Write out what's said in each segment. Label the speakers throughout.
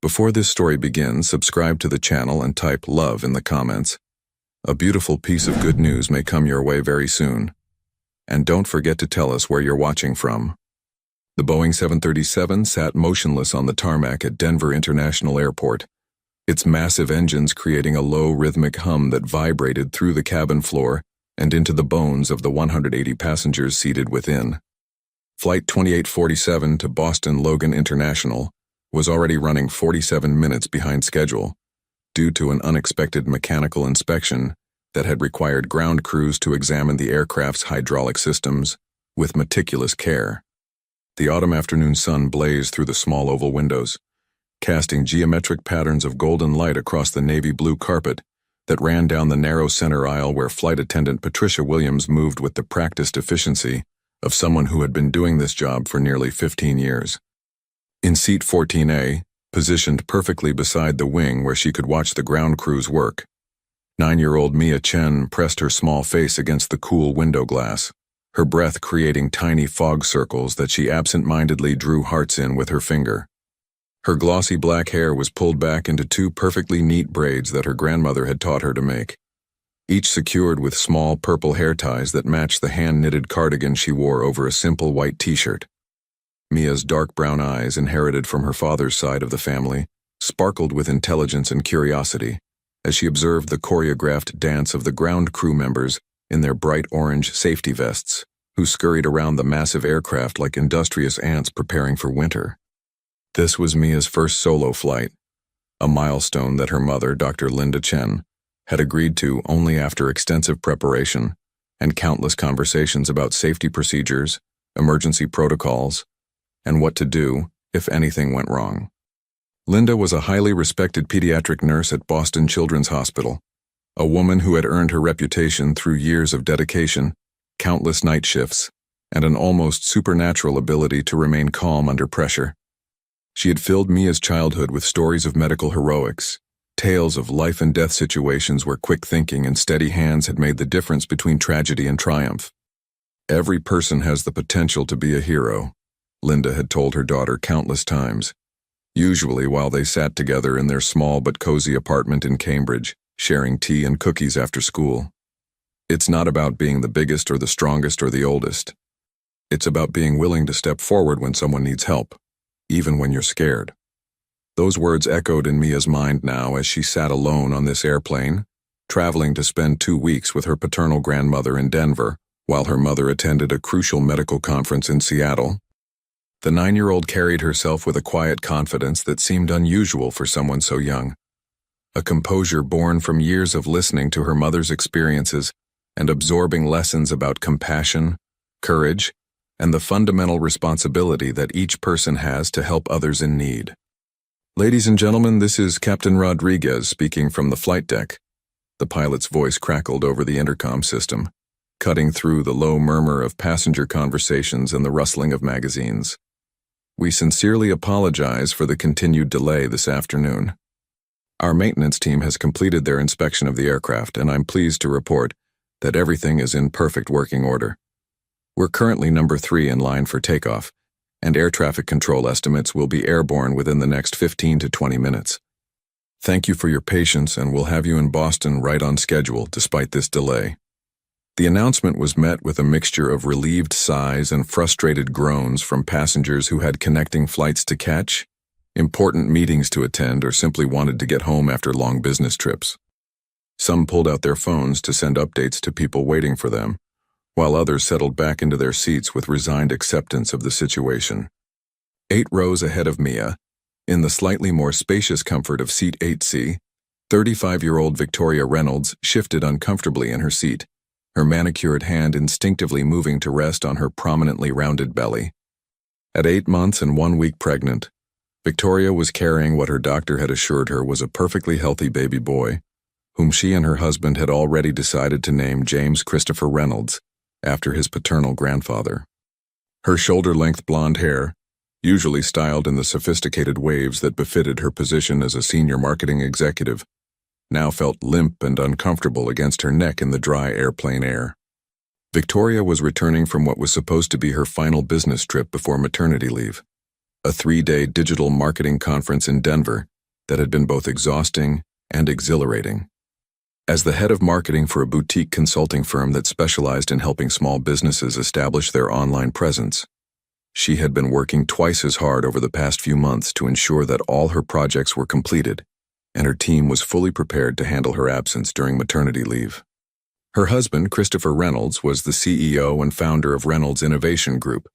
Speaker 1: Before this story begins, subscribe to the channel and type love in the comments. A beautiful piece of good news may come your way very soon. And don't forget to tell us where you're watching from. The Boeing 737 sat motionless on the tarmac at Denver International Airport, its massive engines creating a low rhythmic hum that vibrated through the cabin floor and into the bones of the 180 passengers seated within. Flight 2847 to Boston Logan International was already running 47 minutes behind schedule due to an unexpected mechanical inspection that had required ground crews to examine the aircraft's hydraulic systems with meticulous care. The autumn afternoon sun blazed through the small oval windows, casting geometric patterns of golden light across the navy blue carpet that ran down the narrow center aisle where flight attendant Patricia Williams moved with the practiced efficiency of someone who had been doing this job for nearly 15 years. In seat 14A, positioned perfectly beside the wing where she could watch the ground crews work, 9-year-old Mia Chen pressed her small face against the cool window glass, her breath creating tiny fog circles that she absent-mindedly drew hearts in with her finger. Her glossy black hair was pulled back into 2 perfectly neat braids that her grandmother had taught her to make, each secured with small purple hair ties that matched the hand-knitted cardigan she wore over a simple white t-shirt. Mia's dark brown eyes, inherited from her father's side of the family, sparkled with intelligence and curiosity as she observed the choreographed dance of the ground crew members in their bright orange safety vests, who scurried around the massive aircraft like industrious ants preparing for winter. This was Mia's first solo flight, a milestone that her mother, Dr. Linda Chen, had agreed to only after extensive preparation and countless conversations about safety procedures, emergency protocols, and what to do if anything went wrong. Linda was a highly respected pediatric nurse at Boston Children's Hospital, a woman who had earned her reputation through years of dedication, countless night shifts, and an almost supernatural ability to remain calm under pressure. She had filled Mia's childhood with stories of medical heroics, tales of life and death situations where quick thinking and steady hands had made the difference between tragedy and triumph. Every person has the potential to be a hero, Linda had told her daughter countless times, usually while they sat together in their small but cozy apartment in Cambridge, sharing tea and cookies after school. It's not about being the biggest or the strongest or the oldest. It's about being willing to step forward when someone needs help, even when you're scared. Those words echoed in Mia's mind now as she sat alone on this airplane, traveling to spend 2 weeks with her paternal grandmother in Denver, while her mother attended a crucial medical conference in Seattle. The 9-year-old carried herself with a quiet confidence that seemed unusual for someone so young, a composure born from years of listening to her mother's experiences and absorbing lessons about compassion, courage, and the fundamental responsibility that each person has to help others in need. Ladies and gentlemen, this is Captain Rodriguez speaking from the flight deck. The pilot's voice crackled over the intercom system, cutting through the low murmur of passenger conversations and the rustling of magazines. We sincerely apologize for the continued delay this afternoon. Our maintenance team has completed their inspection of the aircraft, and I'm pleased to report that everything is in perfect working order. We're currently number 3 in line for takeoff, and air traffic control estimates will be airborne within the next 15 to 20 minutes. Thank you for your patience, and we'll have you in Boston right on schedule despite this delay. The announcement was met with a mixture of relieved sighs and frustrated groans from passengers who had connecting flights to catch, important meetings to attend, or simply wanted to get home after long business trips. Some pulled out their phones to send updates to people waiting for them, while others settled back into their seats with resigned acceptance of the situation. 8 rows ahead of Mia, in the slightly more spacious comfort of seat 8C, 35-year-old Victoria Reynolds shifted uncomfortably in her seat, her manicured hand instinctively moving to rest on her prominently rounded belly. At 8 months and 1 week pregnant, Victoria was carrying what her doctor had assured her was a perfectly healthy baby boy, whom she and her husband had already decided to name James Christopher Reynolds, after his paternal grandfather. Her shoulder-length blonde hair, usually styled in the sophisticated waves that befitted her position as a senior marketing executive, now felt limp and uncomfortable against her neck in the dry airplane air. Victoria was returning from what was supposed to be her final business trip before maternity leave, a 3-day digital marketing conference in Denver that had been both exhausting and exhilarating. As the head of marketing for a boutique consulting firm that specialized in helping small businesses establish their online presence, she had been working twice as hard over the past few months to ensure that all her projects were completed, and her team was fully prepared to handle her absence during maternity leave. Her husband, Christopher Reynolds, was the CEO and founder of Reynolds Innovation Group,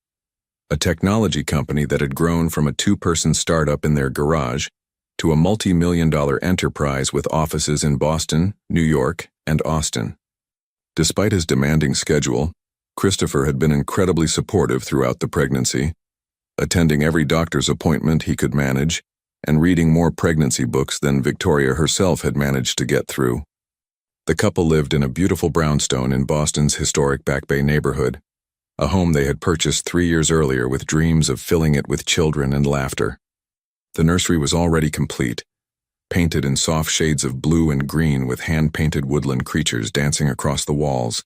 Speaker 1: a technology company that had grown from a two-person startup in their garage to a multi-million-dollar enterprise with offices in Boston, New York, and Austin. Despite his demanding schedule, Christopher had been incredibly supportive throughout the pregnancy, attending every doctor's appointment he could manage and reading more pregnancy books than Victoria herself had managed to get through. The couple lived in a beautiful brownstone in Boston's historic Back Bay neighborhood, a home they had purchased 3 years earlier with dreams of filling it with children and laughter. The nursery was already complete, painted in soft shades of blue and green with hand-painted woodland creatures dancing across the walls.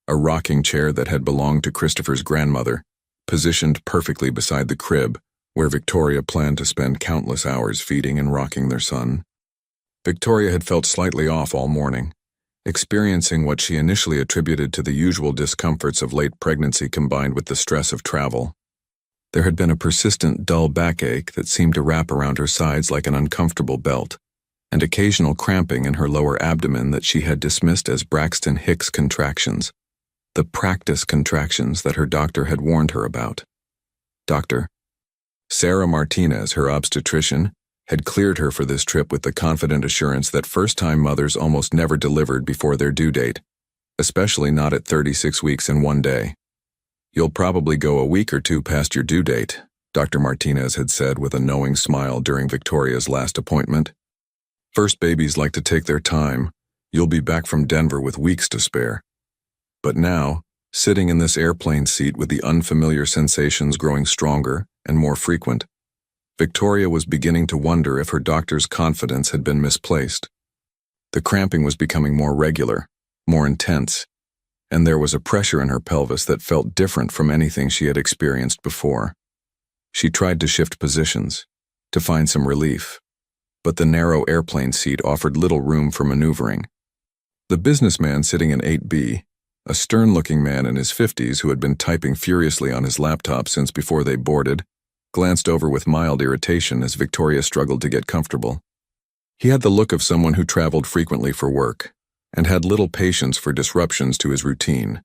Speaker 1: A rocking chair that had belonged to Christopher's grandmother, positioned perfectly beside the crib, where Victoria planned to spend countless hours feeding and rocking their son. Victoria had felt slightly off all morning, experiencing what she initially attributed to the usual discomforts of late pregnancy combined with the stress of travel. There had been a persistent dull backache that seemed to wrap around her sides like an uncomfortable belt, and occasional cramping in her lower abdomen that she had dismissed as Braxton Hicks contractions, the practice contractions that her doctor had warned her about. Dr. Sarah Martinez, her obstetrician, had cleared her for this trip with the confident assurance that first-time mothers almost never delivered before their due date, especially not at 36 weeks in one day. "You'll probably go a week or two past your due date," Dr. Martinez had said with a knowing smile during Victoria's last appointment. "First babies like to take their time. You'll be back from Denver with weeks to spare." But now, sitting in this airplane seat with the unfamiliar sensations growing stronger and more frequent, Victoria was beginning to wonder if her doctor's confidence had been misplaced. The cramping was becoming more regular, more intense, and there was a pressure in her pelvis that felt different from anything she had experienced before. She tried to shift positions, to find some relief, but the narrow airplane seat offered little room for maneuvering. The businessman sitting in 8B, a stern-looking man in his 50s who had been typing furiously on his laptop since before they boarded, glanced over with mild irritation as Victoria struggled to get comfortable. He had the look of someone who traveled frequently for work and had little patience for disruptions to his routine,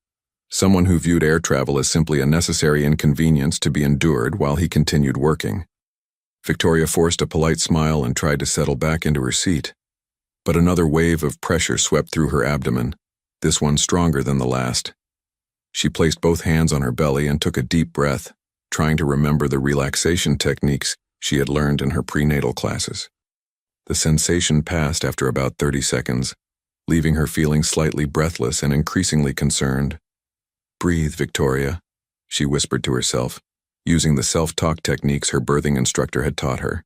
Speaker 1: someone who viewed air travel as simply a necessary inconvenience to be endured while he continued working. Victoria forced a polite smile and tried to settle back into her seat, but another wave of pressure swept through her abdomen, this one stronger than the last. She placed both hands on her belly and took a deep breath, trying to remember the relaxation techniques she had learned in her prenatal classes. The sensation passed after about 30 seconds, leaving her feeling slightly breathless and increasingly concerned. "Breathe, Victoria," she whispered to herself, using the self-talk techniques her birthing instructor had taught her.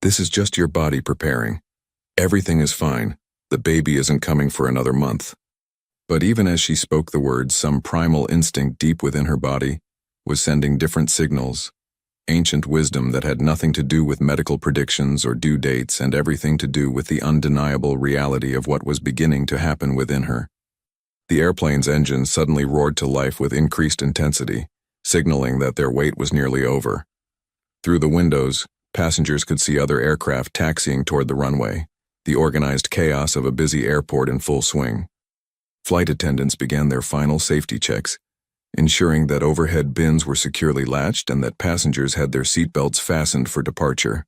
Speaker 1: "This is just your body preparing. Everything is fine. The baby isn't coming for another month." But even as she spoke the words, some primal instinct deep within her body was sending different signals, ancient wisdom that had nothing to do with medical predictions or due dates and everything to do with the undeniable reality of what was beginning to happen within her. The airplane's engine suddenly roared to life with increased intensity, signaling that their wait was nearly over. Through the windows, passengers could see other aircraft taxiing toward the runway, the organized chaos of a busy airport in full swing. Flight attendants began their final safety checks, ensuring that overhead bins were securely latched and that passengers had their seatbelts fastened for departure.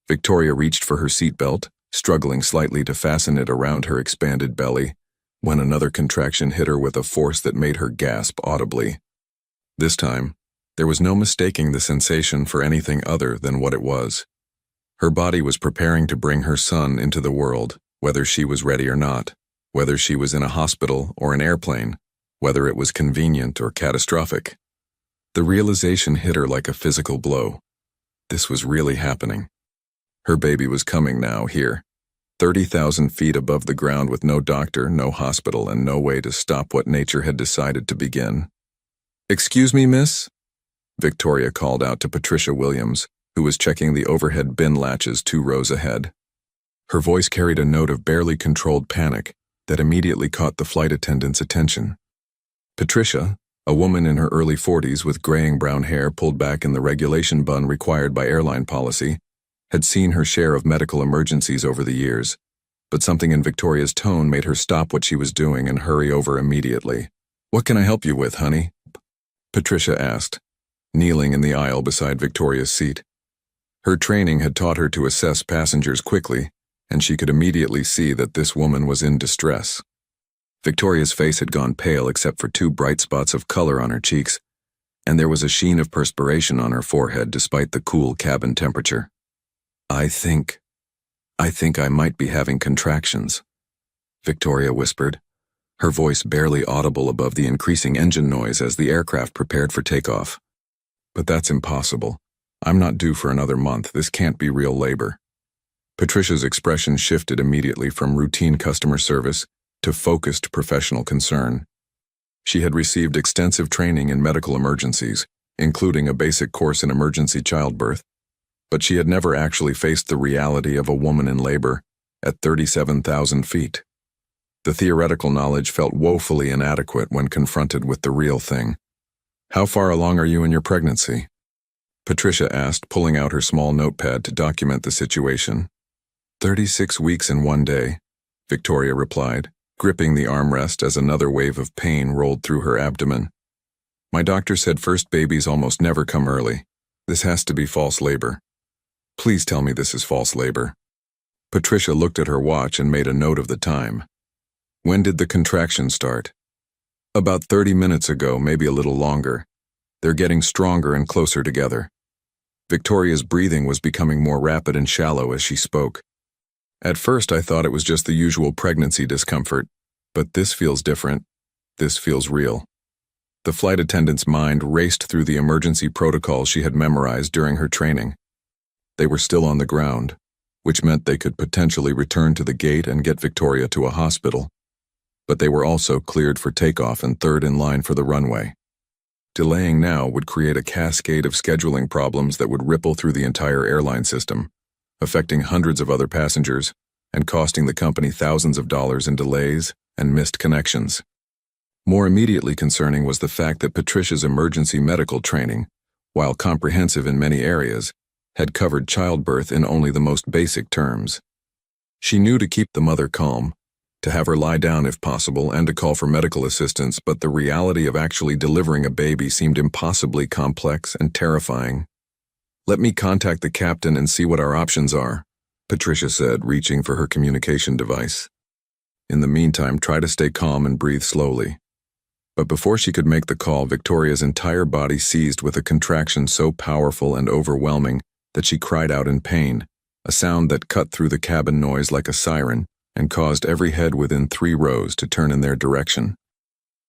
Speaker 1: Victoria reached for her seatbelt, struggling slightly to fasten it around her expanded belly, when another contraction hit her with a force that made her gasp audibly. This time, there was no mistaking the sensation for anything other than what it was. Her body was preparing to bring her son into the world, whether she was ready or not, whether she was in a hospital or an airplane, whether it was convenient or catastrophic. The realization hit her like a physical blow. This was really happening. Her baby was coming now, here, 30,000 feet above the ground with no doctor, no hospital, and no way to stop what nature had decided to begin. "Excuse me, miss?" Victoria called out to Patricia Williams, who was checking the overhead bin latches 2 rows ahead. Her voice carried a note of barely controlled panic that immediately caught the flight attendant's attention. Patricia, a woman in her early 40s with graying brown hair pulled back in the regulation bun required by airline policy, had seen her share of medical emergencies over the years, but something in Victoria's tone made her stop what she was doing and hurry over immediately. "What can I help you with, honey?" Patricia asked, kneeling in the aisle beside Victoria's seat. Her training had taught her to assess passengers quickly, and she could immediately see that this woman was in distress. Victoria's face had gone pale except for 2 bright spots of color on her cheeks, and there was a sheen of perspiration on her forehead despite the cool cabin temperature. I think I might be having contractions," Victoria whispered, her voice barely audible above the increasing engine noise as the aircraft prepared for takeoff. "But that's impossible. I'm not due for another month. This can't be real labor." Patricia's expression shifted immediately from routine customer service to focused professional concern. She had received extensive training in medical emergencies, including a basic course in emergency childbirth, but she had never actually faced the reality of a woman in labor at 37,000 feet. The theoretical knowledge felt woefully inadequate when confronted with the real thing. "How far along are you in your pregnancy?" Patricia asked, pulling out her small notepad to document the situation. 36 weeks and 1 day, Victoria replied, gripping the armrest as another wave of pain rolled through her abdomen. "My doctor said first babies almost never come early. This has to be false labor. Please tell me this is false labor." Patricia looked at her watch and made a note of the time. "When did the contractions start?" "About 30 minutes ago, maybe a little longer. They're getting stronger and closer together." Victoria's breathing was becoming more rapid and shallow as she spoke. "At first I thought it was just the usual pregnancy discomfort, but this feels different. This feels real." The flight attendant's mind raced through the emergency protocols she had memorized during her training. They were still on the ground, which meant they could potentially return to the gate and get Victoria to a hospital. But they were also cleared for takeoff and third in line for the runway. Delaying now would create a cascade of scheduling problems that would ripple through the entire airline system, affecting hundreds of other passengers and costing the company thousands of dollars in delays and missed connections. More immediately concerning was the fact that Patricia's emergency medical training, while comprehensive in many areas, had covered childbirth in only the most basic terms. She knew to keep the mother calm, to have her lie down if possible, and to call for medical assistance, but the reality of actually delivering a baby seemed impossibly complex and terrifying. "Let me contact the captain and see what our options are," Patricia said, reaching for her communication device. "In the meantime, try to stay calm and breathe slowly." But before she could make the call, Victoria's entire body seized with a contraction so powerful and overwhelming that she cried out in pain, a sound that cut through the cabin noise like a siren and caused every head within 3 rows to turn in their direction.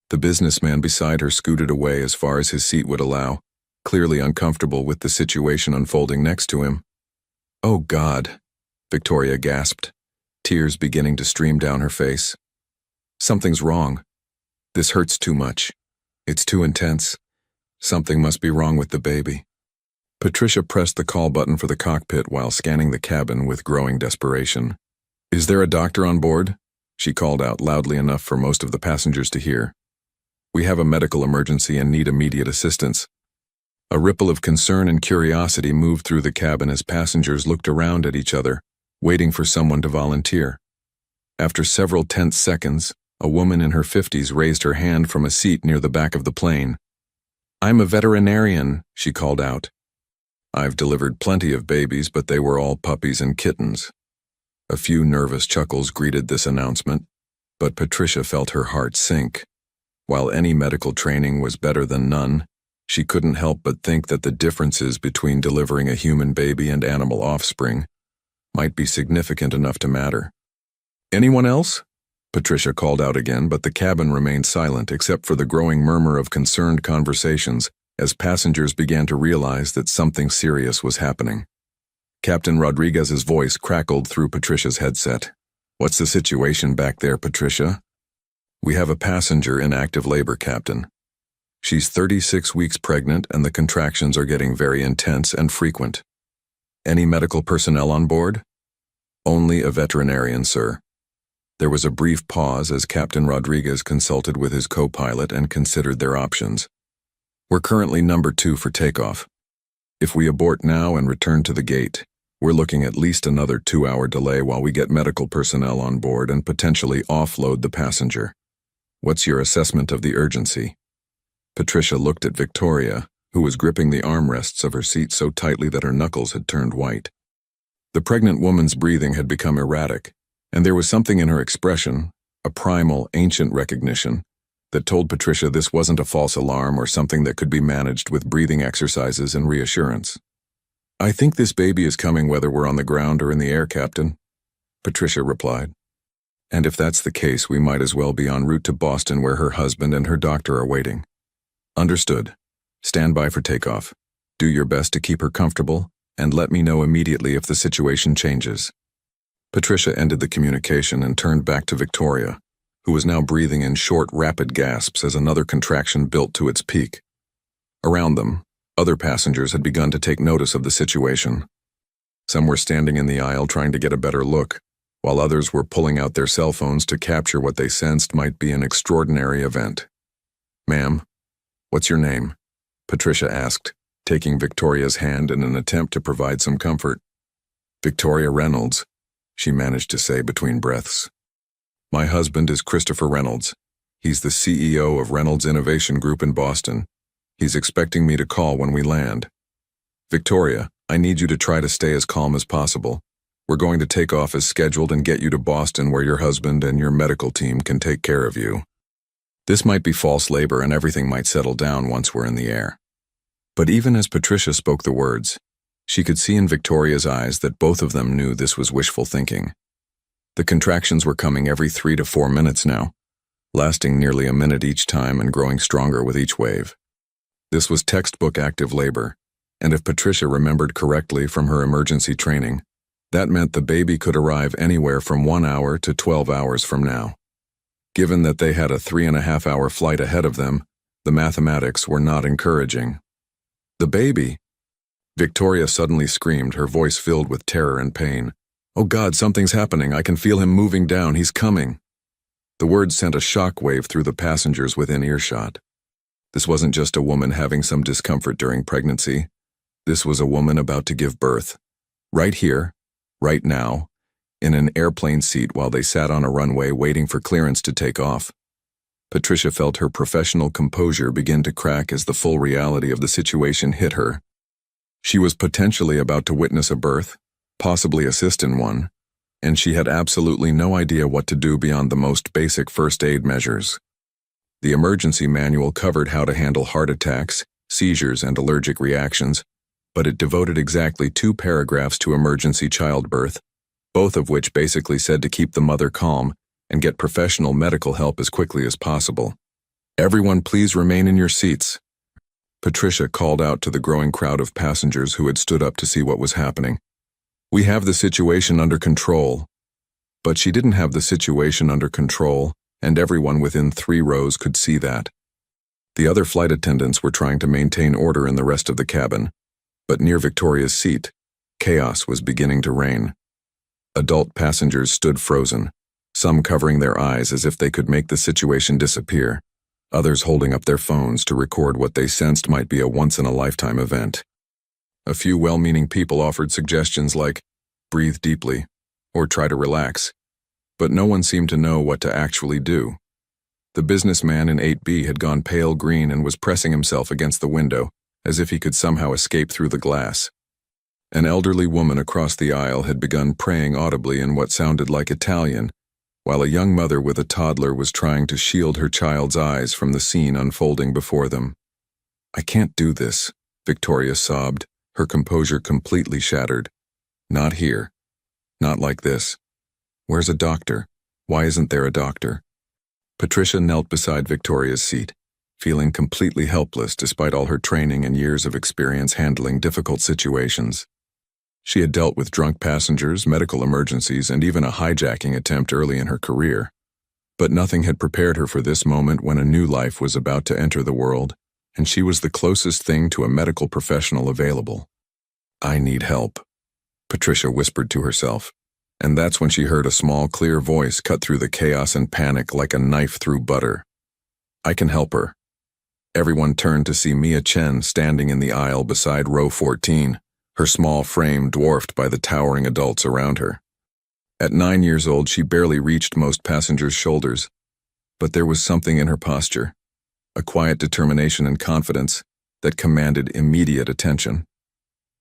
Speaker 1: The businessman beside her scooted away as far as his seat would allow, clearly uncomfortable with the situation unfolding next to him. "Oh God," Victoria gasped, tears beginning to stream down her face. "Something's wrong. This hurts too much. It's too intense. Something must be wrong with the baby." Patricia pressed the call button for the cockpit while scanning the cabin with growing desperation. "Is there a doctor on board?" she called out loudly enough for most of the passengers to hear. "We have a medical emergency and need immediate assistance." A ripple of concern and curiosity moved through the cabin as passengers looked around at each other, waiting for someone to volunteer. After several tense seconds, a woman in her 50s raised her hand from a seat near the back of the plane. "I'm a veterinarian," she called out. "I've delivered plenty of babies, but they were all puppies and kittens." A few nervous chuckles greeted this announcement, but Patricia felt her heart sink. While any medical training was better than none, she couldn't help but think that the differences between delivering a human baby and animal offspring might be significant enough to matter. "Anyone else?" Patricia called out again, but the cabin remained silent except for the growing murmur of concerned conversations as passengers began to realize that something serious was happening. Captain Rodriguez's voice crackled through Patricia's headset. "What's the situation back there, Patricia?" "We have a passenger in active labor, Captain. She's 36 weeks pregnant and the contractions are getting very intense and frequent." Any medical personnel on board? Only a veterinarian, sir. There was a brief pause as Captain Rodriguez consulted with his co-pilot and considered their options. We're currently number 2 for takeoff. If we abort now and return to the gate, we're looking at least another 2-hour delay while we get medical personnel on board and potentially offload the passenger. What's your assessment of the urgency? Patricia looked at Victoria, who was gripping the armrests of her seat so tightly that her knuckles had turned white. The pregnant woman's breathing had become erratic, and there was something in her expression, a primal, ancient recognition, that told Patricia this wasn't a false alarm or something that could be managed with breathing exercises and reassurance. I think this baby is coming whether we're on the ground or in the air, Captain, Patricia replied. And if that's the case, we might as well be en route to Boston where her husband and her doctor are waiting. Understood. Stand by for takeoff. Do your best to keep her comfortable, and let me know immediately if the situation changes. Patricia ended the communication and turned back to Victoria, who was now breathing in short, rapid gasps as another contraction built to its peak. Around them, other passengers had begun to take notice of the situation. Some were standing in the aisle trying to get a better look, while others were pulling out their cell phones to capture what they sensed might be an extraordinary event. Ma'am, what's your name? Patricia asked, taking Victoria's hand in an attempt to provide some comfort. Victoria Reynolds, she managed to say between breaths. My husband is Christopher Reynolds. He's the CEO of Reynolds Innovation Group in Boston. He's expecting me to call when we land. Victoria, I need you to try to stay as calm as possible. We're going to take off as scheduled and get you to Boston where your husband and your medical team can take care of you. This might be false labor and everything might settle down once we're in the air. But even as Patricia spoke the words, she could see in Victoria's eyes that both of them knew this was wishful thinking. The contractions were coming every 3 to 4 minutes now, lasting nearly a minute each time and growing stronger with each wave. This was textbook active labor, and if Patricia remembered correctly from her emergency training, that meant the baby could arrive anywhere from 1 hour to 12 hours from now. Given that they had a 3.5-hour flight ahead of them, the mathematics were not encouraging. The baby! Victoria suddenly screamed, her voice filled with terror and pain. Oh God, something's happening. I can feel him moving down. He's coming. The words sent a shock wave through the passengers within earshot. This wasn't just a woman having some discomfort during pregnancy. This was a woman about to give birth. Right here, right now, in an airplane seat while they sat on a runway waiting for clearance to take off. Patricia felt her professional composure begin to crack as the full reality of the situation hit her. She was potentially about to witness a birth, possibly assist in one, and she had absolutely no idea what to do beyond the most basic first aid measures. The emergency manual covered how to handle heart attacks, seizures, and allergic reactions, but it devoted exactly 2 paragraphs to emergency childbirth, both of which basically said to keep the mother calm and get professional medical help as quickly as possible. Everyone please remain in your seats. Patricia called out to the growing crowd of passengers who had stood up to see what was happening. We have the situation under control. But she didn't have the situation under control, and everyone within 3 rows could see that. The other flight attendants were trying to maintain order in the rest of the cabin, but near Victoria's seat, chaos was beginning to reign. Adult passengers stood frozen, some covering their eyes as if they could make the situation disappear, others holding up their phones to record what they sensed might be a once-in-a-lifetime event. A few well-meaning people offered suggestions like, breathe deeply, or try to relax, but no one seemed to know what to actually do. The businessman in 8B had gone pale green and was pressing himself against the window, as if he could somehow escape through the glass. An elderly woman across the aisle had begun praying audibly in what sounded like Italian, while a young mother with a toddler was trying to shield her child's eyes from the scene unfolding before them. I can't do this, Victoria sobbed, her composure completely shattered. Not here. Not like this. Where's a doctor? Why isn't there a doctor? Patricia knelt beside Victoria's seat, feeling completely helpless despite all her training and years of experience handling difficult situations. She had dealt with drunk passengers, medical emergencies, and even a hijacking attempt early in her career. But nothing had prepared her for this moment when a new life was about to enter the world, and she was the closest thing to a medical professional available. I need help. Patricia whispered to herself, and that's when she heard a small, clear voice cut through the chaos and panic like a knife through butter. "I can help her." Everyone turned to see Mia Chen standing in the aisle beside row 14, her small frame dwarfed by the towering adults around her. At 9 years old, she barely reached most passengers' shoulders, but there was something in her posture, a quiet determination and confidence that commanded immediate attention.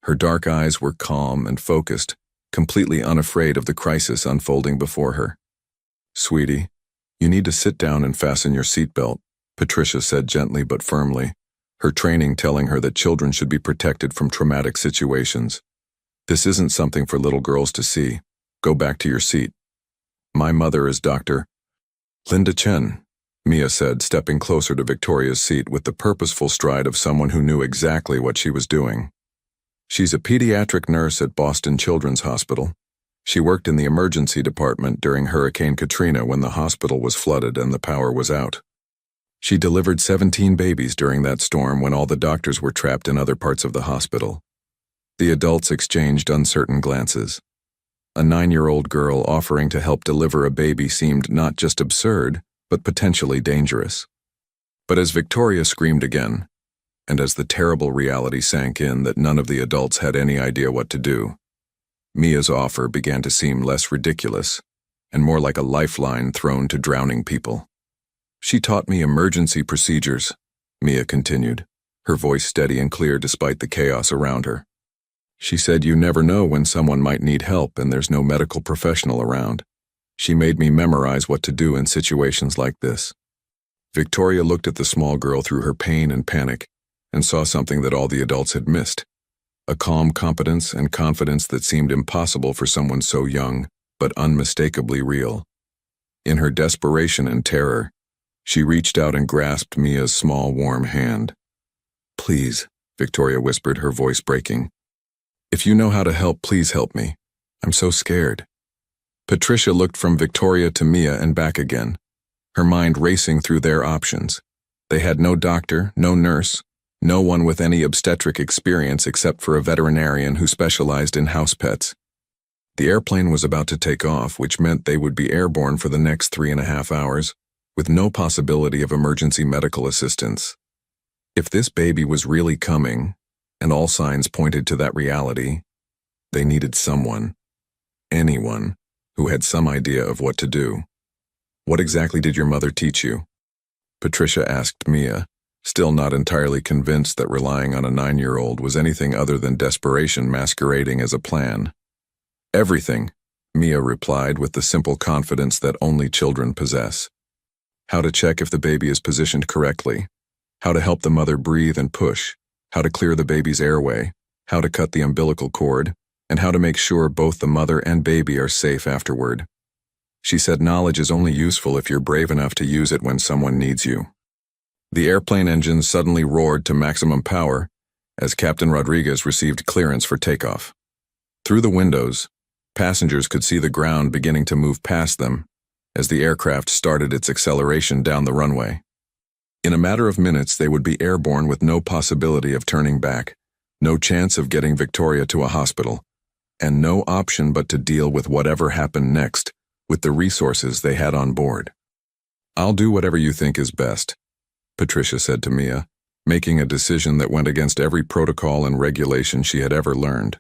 Speaker 1: Her dark eyes were calm and focused, completely unafraid of the crisis unfolding before her. "Sweetie, you need to sit down and fasten your seatbelt," Patricia said gently but firmly, her training telling her that children should be protected from traumatic situations. "This isn't something for little girls to see. Go back to your seat." "My mother is Dr. Linda Chen," Mia said, stepping closer to Victoria's seat with the purposeful stride of someone who knew exactly what she was doing. "She's a pediatric nurse at Boston Children's Hospital. She worked in the emergency department during Hurricane Katrina when the hospital was flooded and the power was out. She delivered 17 babies during that storm when all the doctors were trapped in other parts of the hospital." The adults exchanged uncertain glances. A 9-year-old girl offering to help deliver a baby seemed not just absurd, but potentially dangerous. But as Victoria screamed again, and as the terrible reality sank in that none of the adults had any idea what to do, Mia's offer began to seem less ridiculous and more like a lifeline thrown to drowning people. "She taught me emergency procedures," Mia continued, her voice steady and clear despite the chaos around her. "She said you never know when someone might need help and there's no medical professional around. She made me memorize what to do in situations like this." Victoria looked at the small girl through her pain and panic and saw something that all the adults had missed, a calm competence and confidence that seemed impossible for someone so young, but unmistakably real. In her desperation and terror, she reached out and grasped Mia's small, warm hand. "Please," Victoria whispered, her voice breaking. "If you know how to help, please help me. I'm so scared." Patricia looked from Victoria to Mia and back again, her mind racing through their options. They had no doctor, no nurse, no one with any obstetric experience except for a veterinarian who specialized in house pets. The airplane was about to take off, which meant they would be airborne for the next 3.5 hours, with no possibility of emergency medical assistance. If this baby was really coming, and all signs pointed to that reality, they needed someone, anyone, who had some idea of what to do. "What exactly did your mother teach you?" Patricia asked Mia, still not entirely convinced that relying on a 9-year-old was anything other than desperation masquerading as a plan. "Everything," Mia replied with the simple confidence that only children possess. "How to check if the baby is positioned correctly, how to help the mother breathe and push, how to clear the baby's airway, how to cut the umbilical cord, and how to make sure both the mother and baby are safe afterward." She said knowledge is only useful if you're brave enough to use it when someone needs you. The airplane engines suddenly roared to maximum power as Captain Rodriguez received clearance for takeoff. Through the windows, passengers could see the ground beginning to move past them as the aircraft started its acceleration down the runway. In a matter of minutes, they would be airborne with no possibility of turning back, no chance of getting Victoria to a hospital, and no option but to deal with whatever happened next with the resources they had on board. "I'll do whatever you think is best," Patricia said to Mia, making a decision that went against every protocol and regulation she had ever learned.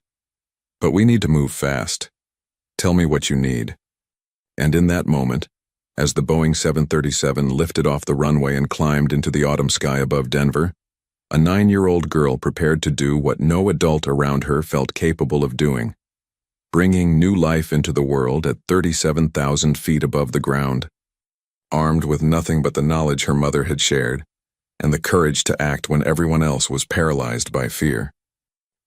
Speaker 1: "But we need to move fast. Tell me what you need." And in that moment, as the Boeing 737 lifted off the runway and climbed into the autumn sky above Denver, a 9-year-old girl prepared to do what no adult around her felt capable of doing, bringing new life into the world at 37,000 feet above the ground. Armed with nothing but the knowledge her mother had shared, and the courage to act when everyone else was paralyzed by fear.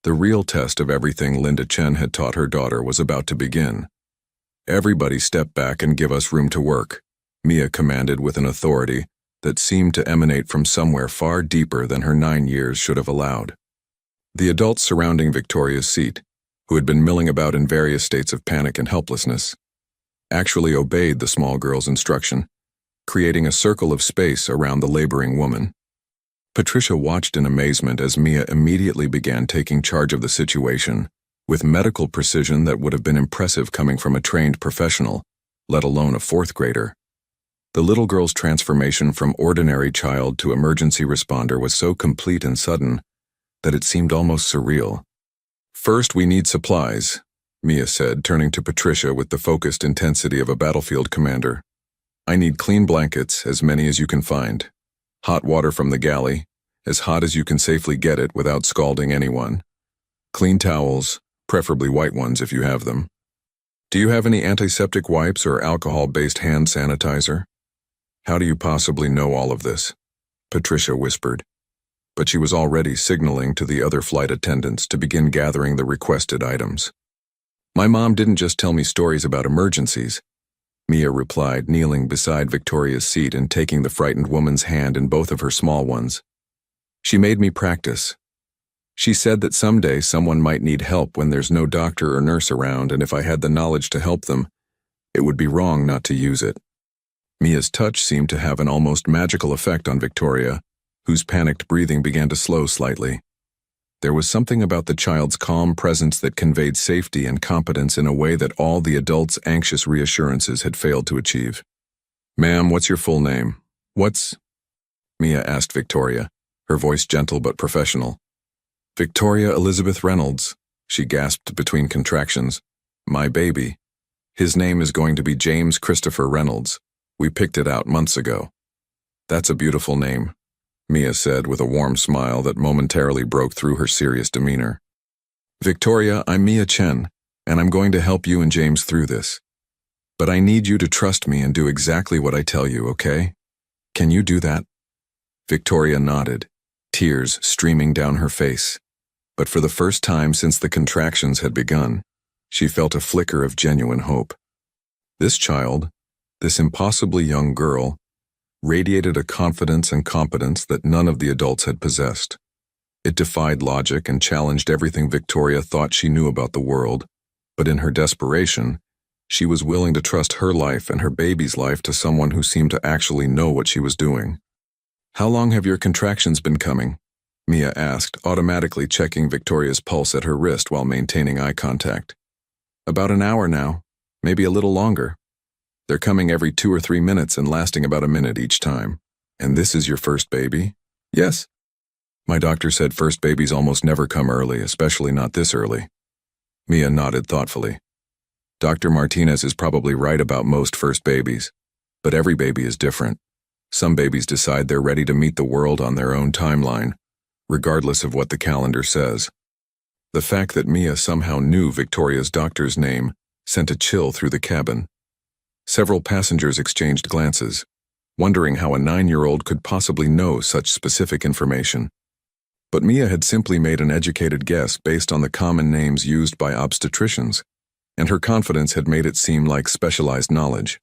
Speaker 1: The real test of everything Linda Chen had taught her daughter was about to begin. "Everybody step back and give us room to work," Mia commanded with an authority that seemed to emanate from somewhere far deeper than her 9 years should have allowed. The adults surrounding Victoria's seat, who had been milling about in various states of panic and helplessness, actually obeyed the small girl's instruction, creating a circle of space around the laboring woman. Patricia watched in amazement as Mia immediately began taking charge of the situation, with medical precision that would have been impressive coming from a trained professional, let alone a fourth grader. The little girl's transformation from ordinary child to emergency responder was so complete and sudden that it seemed almost surreal. "First, we need supplies," Mia said, turning to Patricia with the focused intensity of a battlefield commander. "I need clean blankets, as many as you can find. Hot water from the galley, as hot as you can safely get it without scalding anyone. Clean towels, preferably white ones if you have them. Do you have any antiseptic wipes or alcohol-based hand sanitizer?" "How do you possibly know all of this?" Patricia whispered. But she was already signaling to the other flight attendants to begin gathering the requested items. "My mom didn't just tell me stories about emergencies," Mia replied, kneeling beside Victoria's seat and taking the frightened woman's hand in both of her small ones. "She made me practice. She said that someday someone might need help when there's no doctor or nurse around, and if I had the knowledge to help them, it would be wrong not to use it." Mia's touch seemed to have an almost magical effect on Victoria, whose panicked breathing began to slow slightly. There was something about the child's calm presence that conveyed safety and competence in a way that all the adults' anxious reassurances had failed to achieve. "Ma'am, what's your full name?" Mia asked Victoria, her voice gentle but professional. "Victoria Elizabeth Reynolds," she gasped between contractions. "My baby. His name is going to be James Christopher Reynolds. We picked it out months ago." "That's a beautiful name," Mia said with a warm smile that momentarily broke through her serious demeanor. "Victoria, I'm Mia Chen, and I'm going to help you and James through this. But I need you to trust me and do exactly what I tell you, okay? Can you do that?" Victoria nodded, tears streaming down her face. But for the first time since the contractions had begun, she felt a flicker of genuine hope. This child, this impossibly young girl, radiated a confidence and competence that none of the adults had possessed. It defied logic and challenged everything Victoria thought she knew about the world, but in her desperation, she was willing to trust her life and her baby's life to someone who seemed to actually know what she was doing. "How long have your contractions been coming?" Mia asked, automatically checking Victoria's pulse at her wrist while maintaining eye contact. "About an hour now, maybe a little longer. They're coming every 2 or 3 minutes and lasting about a minute each time. And this is your first baby?" "Yes. My doctor said first babies almost never come early, especially not this early." Mia nodded thoughtfully. "Dr. Martinez is probably right about most first babies, but every baby is different. Some babies decide they're ready to meet the world on their own timeline, regardless of what the calendar says." The fact that Mia somehow knew Victoria's doctor's name sent a chill through the cabin. Several passengers exchanged glances, wondering how a 9-year-old could possibly know such specific information. But Mia had simply made an educated guess based on the common names used by obstetricians, and her confidence had made it seem like specialized knowledge.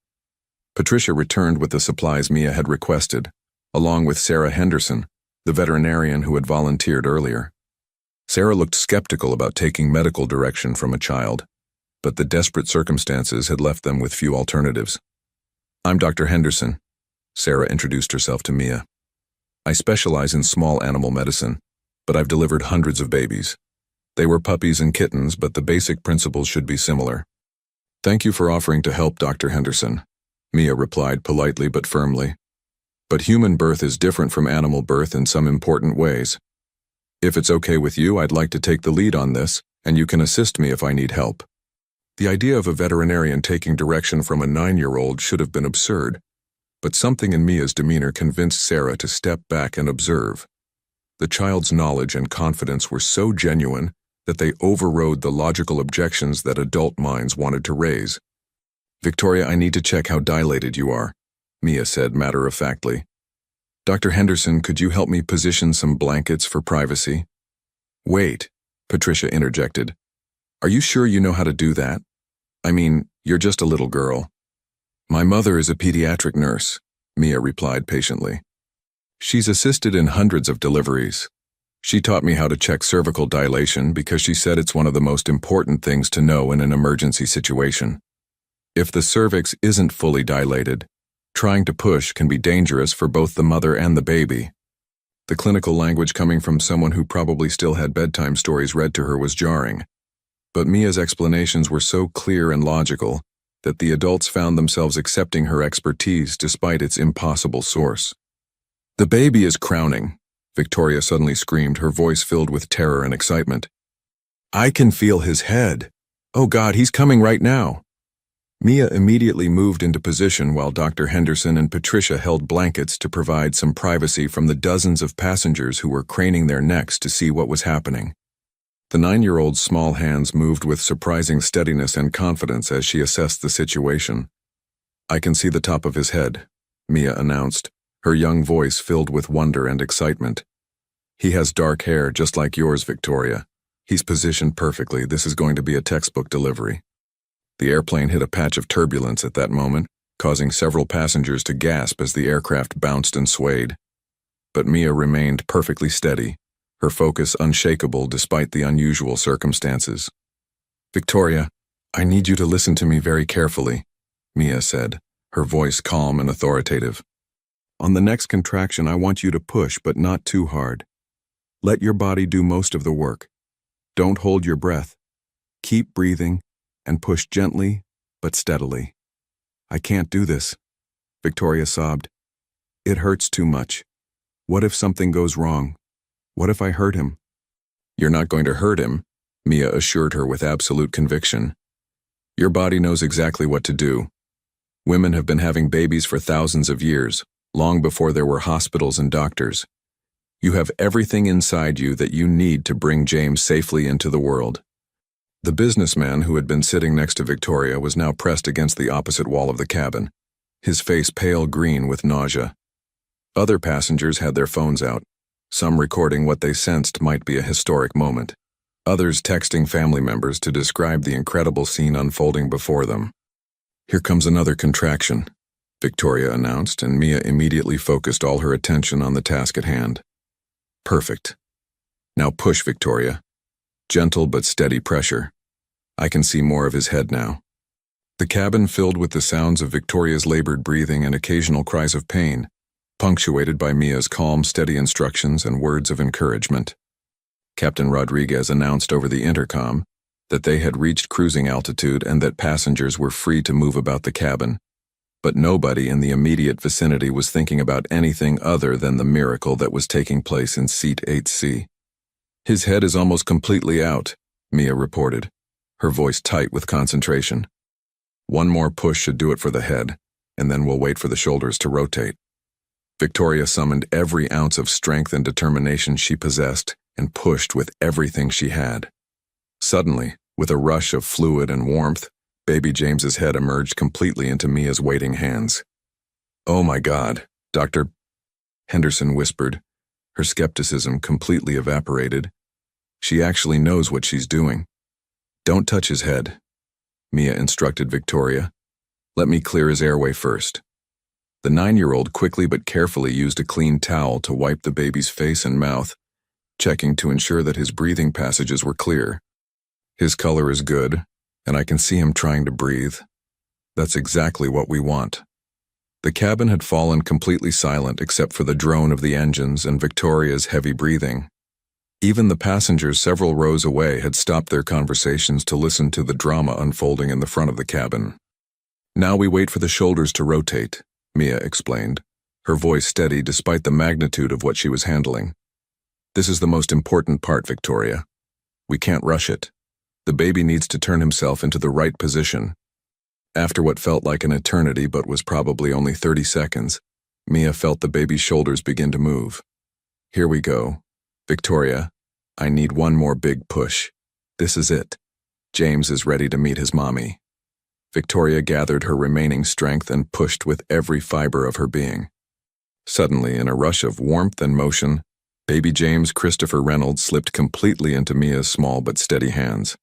Speaker 1: Patricia returned with the supplies Mia had requested, along with Sarah Henderson, the veterinarian who had volunteered earlier. Sarah looked skeptical about taking medical direction from a child, but the desperate circumstances had left them with few alternatives. "I'm Dr. Henderson," Sarah introduced herself to Mia. "I specialize in small animal medicine, but I've delivered hundreds of babies. They were puppies and kittens, but the basic principles should be similar." "Thank you for offering to help, Dr. Henderson," Mia replied politely but firmly. "But human birth is different from animal birth in some important ways. If it's okay with you, I'd like to take the lead on this, and you can assist me if I need help." The idea of a veterinarian taking direction from a 9-year-old should have been absurd, but something in Mia's demeanor convinced Sarah to step back and observe. The child's knowledge and confidence were so genuine that they overrode the logical objections that adult minds wanted to raise. "Victoria, I need to check how dilated you are," Mia said matter-of-factly. "Dr. Henderson, could you help me position some blankets for privacy?" "Wait," Patricia interjected. "Are you sure you know how to do that? I mean, you're just a little girl." "My mother is a pediatric nurse," Mia replied patiently. "She's assisted in hundreds of deliveries. She taught me how to check cervical dilation because she said it's one of the most important things to know in an emergency situation. If the cervix isn't fully dilated, trying to push can be dangerous for both the mother and the baby." The clinical language coming from someone who probably still had bedtime stories read to her was jarring. But Mia's explanations were so clear and logical that the adults found themselves accepting her expertise despite its impossible source. "The baby is crowning," Victoria suddenly screamed, her voice filled with terror and excitement. "I can feel his head. Oh God, he's coming right now." Mia immediately moved into position while Dr. Henderson and Patricia held blankets to provide some privacy from the dozens of passengers who were craning their necks to see what was happening. The 9-year-old's small hands moved with surprising steadiness and confidence as she assessed the situation. "I can see the top of his head," Mia announced, her young voice filled with wonder and excitement. "He has dark hair just like yours, Victoria. He's positioned perfectly. This is going to be a textbook delivery." The airplane hit a patch of turbulence at that moment, causing several passengers to gasp as the aircraft bounced and swayed. But Mia remained perfectly steady, her focus unshakable despite the unusual circumstances. "Victoria, I need you to listen to me very carefully," Mia said, her voice calm and authoritative. "On the next contraction, I want you to push, but not too hard. Let your body do most of the work. Don't hold your breath. Keep breathing and push gently but steadily." "I can't do this," Victoria sobbed. "It hurts too much. What if something goes wrong? What if I hurt him?" "You're not going to hurt him," Mia assured her with absolute conviction. "Your body knows exactly what to do. Women have been having babies for thousands of years, long before there were hospitals and doctors. You have everything inside you that you need to bring James safely into the world." The businessman who had been sitting next to Victoria was now pressed against the opposite wall of the cabin, his face pale green with nausea. Other passengers had their phones out, some recording what they sensed might be a historic moment, others texting family members to describe the incredible scene unfolding before them. "Here comes another contraction," Victoria announced, and Mia immediately focused all her attention on the task at hand. "Perfect. Now push, Victoria. Gentle but steady pressure. I can see more of his head now." The cabin filled with the sounds of Victoria's labored breathing and occasional cries of pain, punctuated by Mia's calm, steady instructions and words of encouragement. Captain Rodriguez announced over the intercom that they had reached cruising altitude and that passengers were free to move about the cabin, but nobody in the immediate vicinity was thinking about anything other than the miracle that was taking place in Seat 8C. "His head is almost completely out," Mia reported, her voice tight with concentration. "One more push should do it for the head, and then we'll wait for the shoulders to rotate." Victoria summoned every ounce of strength and determination she possessed and pushed with everything she had. Suddenly, with a rush of fluid and warmth, baby James's head emerged completely into Mia's waiting hands. "Oh my God," Dr. Henderson whispered, her skepticism completely evaporated. "She actually knows what she's doing." "Don't touch his head," Mia instructed Victoria. "Let me clear his airway first." The 9-year-old quickly but carefully used a clean towel to wipe the baby's face and mouth, checking to ensure that his breathing passages were clear. "His color is good, and I can see him trying to breathe. That's exactly what we want." The cabin had fallen completely silent except for the drone of the engines and Victoria's heavy breathing. Even the passengers several rows away had stopped their conversations to listen to the drama unfolding in the front of the cabin. "Now we wait for the shoulders to rotate," Mia explained, her voice steady despite the magnitude of what she was handling. "This is the most important part, Victoria. We can't rush it. The baby needs to turn himself into the right position." After what felt like an eternity but was probably only 30 seconds, Mia felt the baby's shoulders begin to move. "Here we go. Victoria, I need one more big push. This is it. James is ready to meet his mommy." Victoria gathered her remaining strength and pushed with every fiber of her being. Suddenly, in a rush of warmth and motion, baby James Christopher Reynolds slipped completely into Mia's small but steady hands.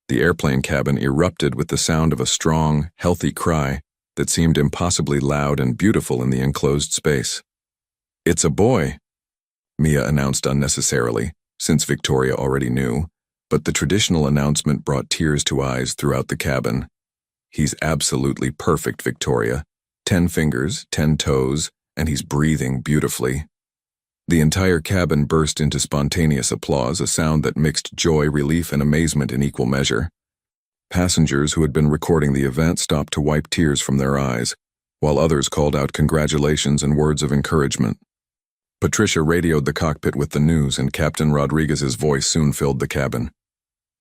Speaker 1: The airplane cabin erupted with the sound of a strong, healthy cry that seemed impossibly loud and beautiful in the enclosed space. "It's a boy," Mia announced unnecessarily, since Victoria already knew, but the traditional announcement brought tears to eyes throughout the cabin. "He's absolutely perfect, Victoria. 10 fingers, 10 toes, and he's breathing beautifully." The entire cabin burst into spontaneous applause, a sound that mixed joy, relief, and amazement in equal measure. Passengers who had been recording the event stopped to wipe tears from their eyes, while others called out congratulations and words of encouragement. Patricia radioed the cockpit with the news, and Captain Rodriguez's voice soon filled the cabin.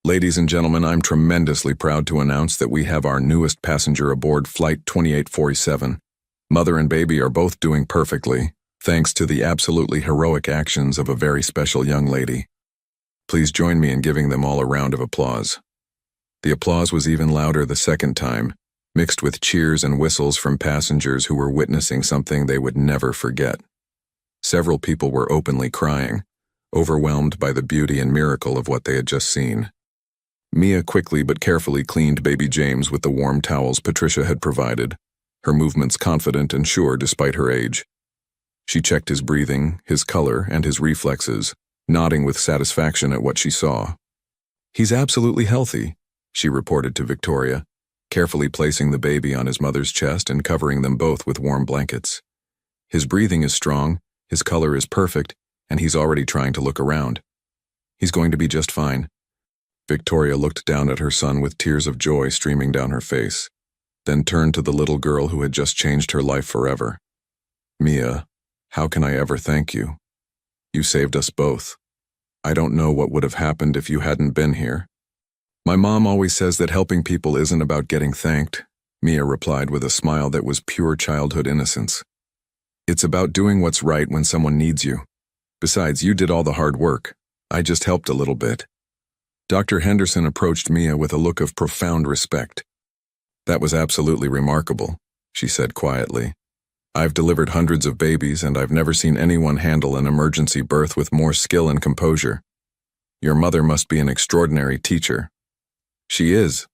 Speaker 1: "Ladies and gentlemen, I'm tremendously proud to announce that we have our newest passenger aboard Flight 2847. Mother and baby are both doing perfectly, thanks to the absolutely heroic actions of a very special young lady. Please join me in giving them all a round of applause." The applause was even louder the second time, mixed with cheers and whistles from passengers who were witnessing something they would never forget. Several people were openly crying, overwhelmed by the beauty and miracle of what they had just seen. Mia quickly but carefully cleaned baby James with the warm towels Patricia had provided, her movements confident and sure despite her age. She checked his breathing, his color, and his reflexes, nodding with satisfaction at what she saw. "He's absolutely healthy," she reported to Victoria, carefully placing the baby on his mother's chest and covering them both with warm blankets. "His breathing is strong, his color is perfect, and he's already trying to look around. He's going to be just fine." Victoria looked down at her son with tears of joy streaming down her face, then turned to the little girl who had just changed her life forever. "Mia, how can I ever thank you? You saved us both. I don't know what would have happened if you hadn't been here." "My mom always says that helping people isn't about getting thanked," Mia replied with a smile that was pure childhood innocence. "It's about doing what's right when someone needs you. Besides, you did all the hard work. I just helped a little bit." Dr. Henderson approached Mia with a look of profound respect. "That was absolutely remarkable," she said quietly. "I've delivered hundreds of babies, and I've never seen anyone handle an emergency birth with more skill and composure. Your mother must be an extraordinary teacher." "She is,"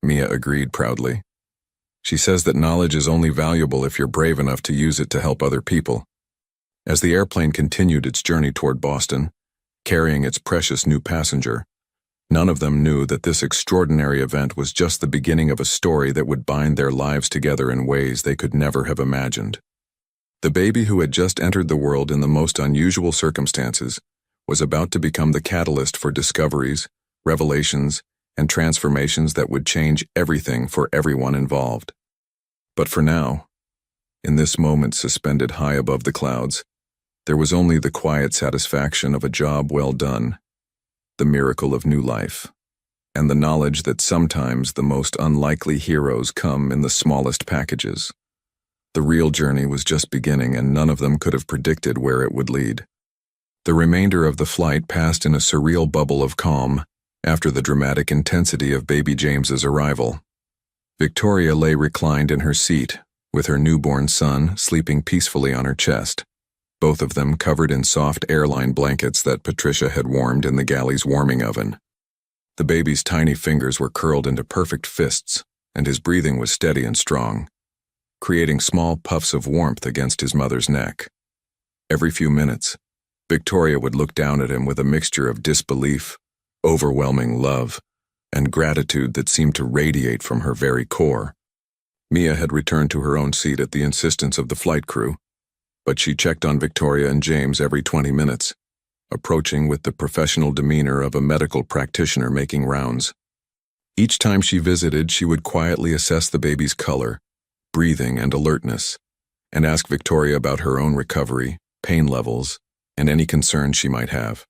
Speaker 1: Mia agreed proudly. "She says that knowledge is only valuable if you're brave enough to use it to help other people." As the airplane continued its journey toward Boston, carrying its precious new passenger, none of them knew that this extraordinary event was just the beginning of a story that would bind their lives together in ways they could never have imagined. The baby who had just entered the world in the most unusual circumstances was about to become the catalyst for discoveries, revelations, and transformations that would change everything for everyone involved. But for now, in this moment suspended high above the clouds, there was only the quiet satisfaction of a job well done, the miracle of new life, and the knowledge that sometimes the most unlikely heroes come in the smallest packages. The real journey was just beginning, and none of them could have predicted where it would lead. The remainder of the flight passed in a surreal bubble of calm after the dramatic intensity of baby James's arrival. Victoria lay reclined in her seat, with her newborn son sleeping peacefully on her chest, both of them covered in soft airline blankets that Patricia had warmed in the galley's warming oven. The baby's tiny fingers were curled into perfect fists, and his breathing was steady and strong, creating small puffs of warmth against his mother's neck. Every few minutes, Victoria would look down at him with a mixture of disbelief, overwhelming love, and gratitude that seemed to radiate from her very core. Mia had returned to her own seat at the insistence of the flight crew, but she checked on Victoria and James every 20 minutes, approaching with the professional demeanor of a medical practitioner making rounds. Each time she visited, she would quietly assess the baby's color, breathing, and alertness, and ask Victoria about her own recovery, pain levels, and any concerns she might have.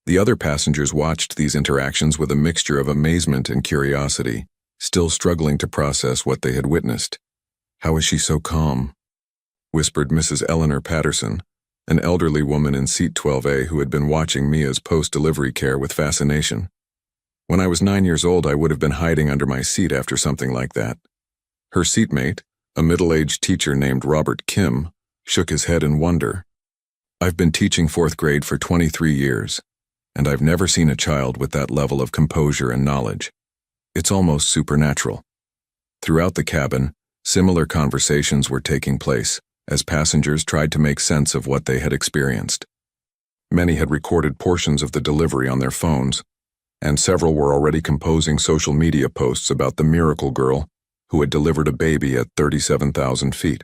Speaker 1: The other passengers watched these interactions with a mixture of amazement and curiosity, still struggling to process what they had witnessed. "How is she so calm?" whispered Mrs. Eleanor Patterson, an elderly woman in seat 12A who had been watching Mia's post-delivery care with fascination. "When I was 9 years old, I would have been hiding under my seat after something like that." Her seatmate, a middle-aged teacher named Robert Kim, shook his head in wonder. "I've been teaching 4th grade for 23 years, and I've never seen a child with that level of composure and knowledge. It's almost supernatural." Throughout the cabin, similar conversations were taking place as passengers tried to make sense of what they had experienced. Many had recorded portions of the delivery on their phones, and several were already composing social media posts about the miracle girl who had delivered a baby at 37,000 feet.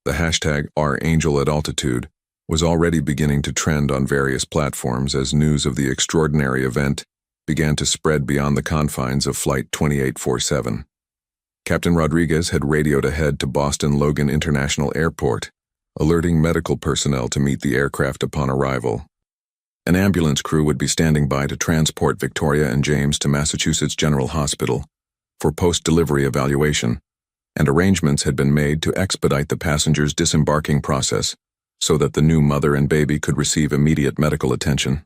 Speaker 1: The hashtag #OurAngelAtAltitude was already beginning to trend on various platforms as news of the extraordinary event began to spread beyond the confines of Flight 2847. Captain Rodriguez had radioed ahead to Boston Logan International Airport, alerting medical personnel to meet the aircraft upon arrival. An ambulance crew would be standing by to transport Victoria and James to Massachusetts General Hospital for post-delivery evaluation, and arrangements had been made to expedite the passengers' disembarking process so that the new mother and baby could receive immediate medical attention.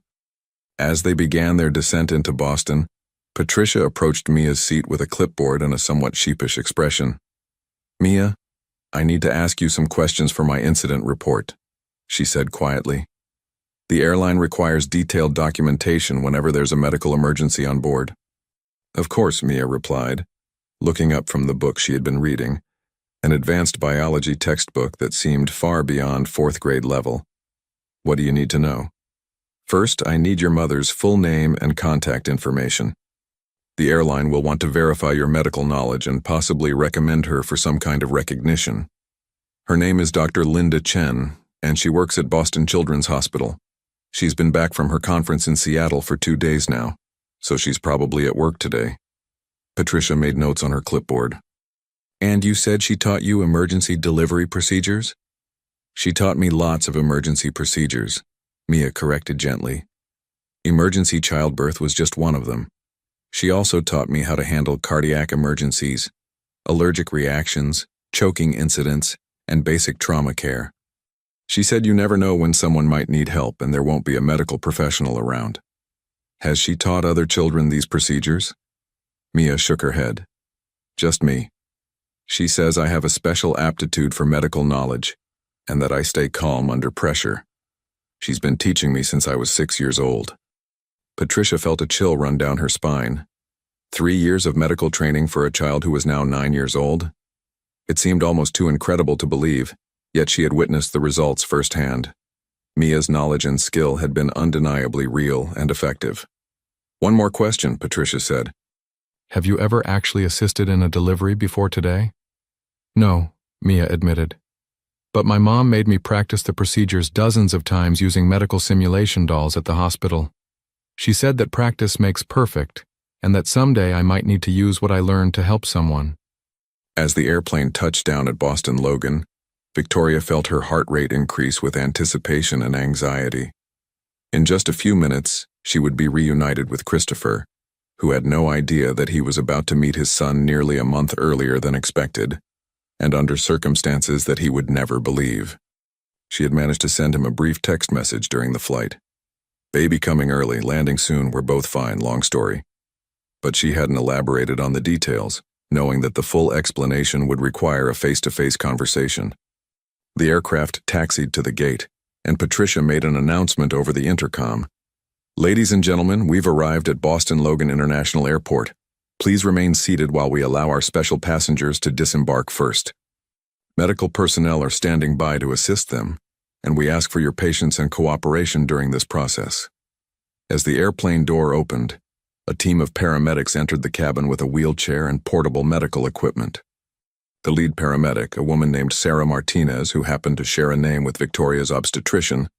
Speaker 1: As they began their descent into Boston, Patricia approached Mia's seat with a clipboard and a somewhat sheepish expression. "Mia, I need to ask you some questions for my incident report," she said quietly. "The airline requires detailed documentation whenever there's a medical emergency on board." "Of course," Mia replied, looking up from the book she had been reading, an advanced biology textbook that seemed far beyond fourth grade level. "What do you need to know?" "First, I need your mother's full name and contact information. The airline will want to verify your medical knowledge and possibly recommend her for some kind of recognition. Her name is Dr. Linda Chen, and she works at Boston Children's Hospital. She's been back from her conference in Seattle for 2 days now, so she's probably at work today." Patricia made notes on her clipboard. "And you said she taught you emergency delivery procedures?" "She taught me lots of emergency procedures," Mia corrected gently. "Emergency childbirth was just one of them. She also taught me how to handle cardiac emergencies, allergic reactions, choking incidents, and basic trauma care. She said you never know when someone might need help and there won't be a medical professional around." "Has she taught other children these procedures?" Mia shook her head. "Just me. She says I have a special aptitude for medical knowledge and that I stay calm under pressure. She's been teaching me since I was 6 years old." Patricia felt a chill run down her spine. 3 years of medical training for a child who was now 9 years old? It seemed almost too incredible to believe, yet she had witnessed the results firsthand. Mia's knowledge and skill had been undeniably real and effective. "One more question," Patricia said. "Have you ever actually assisted in a delivery before today?" "No," Mia admitted. "But my mom made me practice the procedures dozens of times using medical simulation dolls at the hospital. She said that practice makes perfect, and that someday I might need to use what I learned to help someone." As the airplane touched down at Boston Logan, Victoria felt her heart rate increase with anticipation and anxiety. In just a few minutes, she would be reunited with Christopher, who had no idea that he was about to meet his son nearly a month earlier than expected, and under circumstances that he would never believe. She had managed to send him a brief text message during the flight. "Baby coming early, landing soon, we're both fine, long story." But she hadn't elaborated on the details, knowing that the full explanation would require a face-to-face conversation. The aircraft taxied to the gate, and Patricia made an announcement over the intercom. "Ladies and gentlemen, we've arrived at Boston Logan International Airport. Please remain seated while we allow our special passengers to disembark first. Medical personnel are standing by to assist them, and we ask for your patience and cooperation during this process." As the airplane door opened, a team of paramedics entered the cabin with a wheelchair and portable medical equipment. The lead paramedic, a woman named Sarah Martinez, who happened to share a name with Victoria's obstetrician,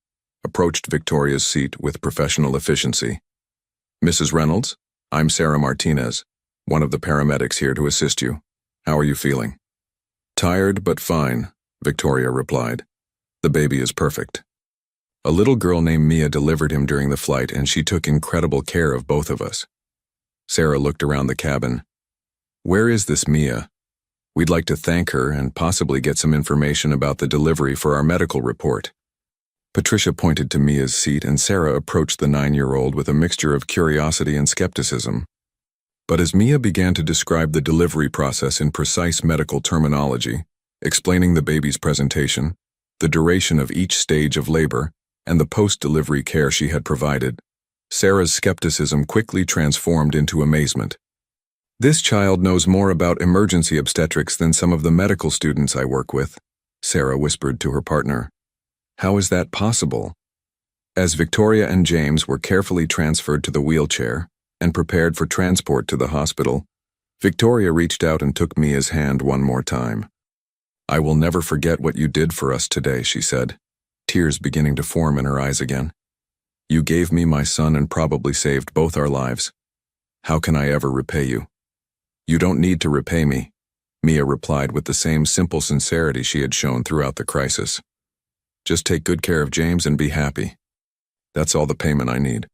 Speaker 1: approached Victoria's seat with professional efficiency. "Mrs. Reynolds, I'm Sarah Martinez, one of the paramedics here to assist you. How are you feeling?" "Tired but fine," Victoria replied. "The baby is perfect. A little girl named Mia delivered him during the flight, and she took incredible care of both of us." Sarah looked around the cabin. "Where is this Mia? We'd like to thank her and possibly get some information about the delivery for our medical report." Patricia pointed to Mia's seat, and Sarah approached the 9-year-old with a mixture of curiosity and skepticism. But as Mia began to describe the delivery process in precise medical terminology, explaining the baby's presentation, the duration of each stage of labor, and the post-delivery care she had provided, Sarah's skepticism quickly transformed into amazement. "This child knows more about emergency obstetrics than some of the medical students I work with," Sarah whispered to her partner. "How is that possible?" As Victoria and James were carefully transferred to the wheelchair and prepared for transport to the hospital, Victoria reached out and took Mia's hand one more time. "I will never forget what you did for us today," she said. tears beginning to form in her eyes again. "You gave me my son and probably saved both our lives. How can I ever repay you?" "You don't need to repay me," Mia replied with the same simple sincerity she had shown throughout the crisis. "Just take good care of James and be happy. That's all the payment I need."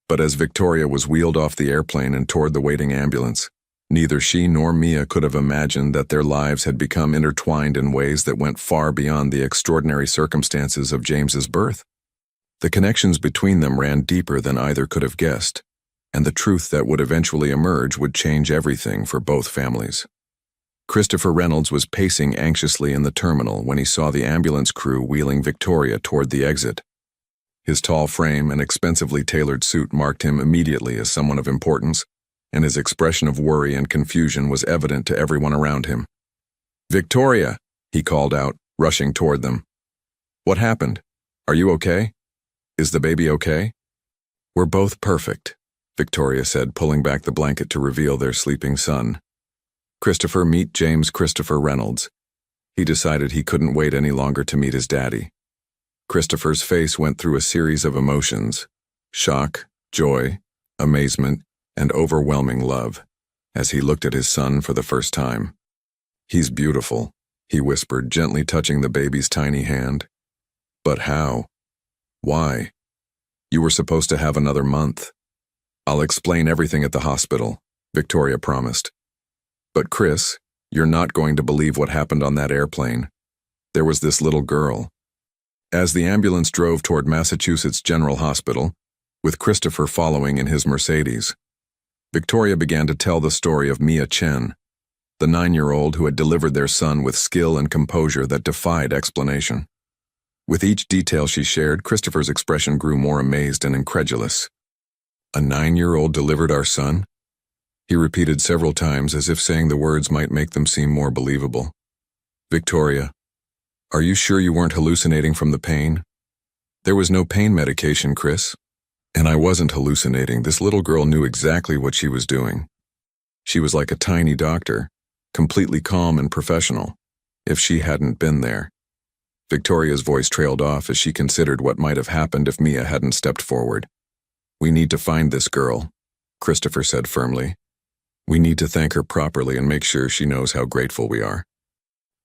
Speaker 1: But as Victoria was wheeled off the airplane and toward the waiting ambulance, neither she nor Mia could have imagined that their lives had become intertwined in ways that went far beyond the extraordinary circumstances of James's birth. The connections between them ran deeper than either could have guessed, and the truth that would eventually emerge would change everything for both families. Christopher Reynolds was pacing anxiously in the terminal when he saw the ambulance crew wheeling Victoria toward the exit. His tall frame and expensively tailored suit marked him immediately as someone of importance, and his expression of worry and confusion was evident to everyone around him. "Victoria," he called out, rushing toward them. "What happened? Are you okay? Is the baby okay?" "We're both perfect," Victoria said, pulling back the blanket to reveal their sleeping son. "Christopher, meet James Christopher Reynolds." He decided he couldn't wait any longer to meet his daddy. Christopher's face went through a series of emotions: shock, joy, amazement, and overwhelming love, as he looked at his son for the first time. "He's beautiful," he whispered, gently touching the baby's tiny hand. "But how? Why? You were supposed to have another month." "I'll explain everything at the hospital," Victoria promised. "But Chris, you're not going to believe what happened on that airplane. There was this little girl." As the ambulance drove toward Massachusetts General Hospital, with Christopher following in his Mercedes, Victoria began to tell the story of Mia Chen, the 9-year-old who had delivered their son with skill and composure that defied explanation. With each detail she shared, Christopher's expression grew more amazed and incredulous. "A 9-year-old delivered our son?" He repeated several times as if saying the words might make them seem more believable. "Victoria, are you sure you weren't hallucinating from the pain?" "There was no pain medication, Chris. And I wasn't hallucinating. This little girl knew exactly what she was doing. She was like a tiny doctor, completely calm and professional, if she hadn't been there." Victoria's voice trailed off as she considered what might have happened if Mia hadn't stepped forward. "We need to find this girl," Christopher said firmly. "We need to thank her properly and make sure she knows how grateful we are."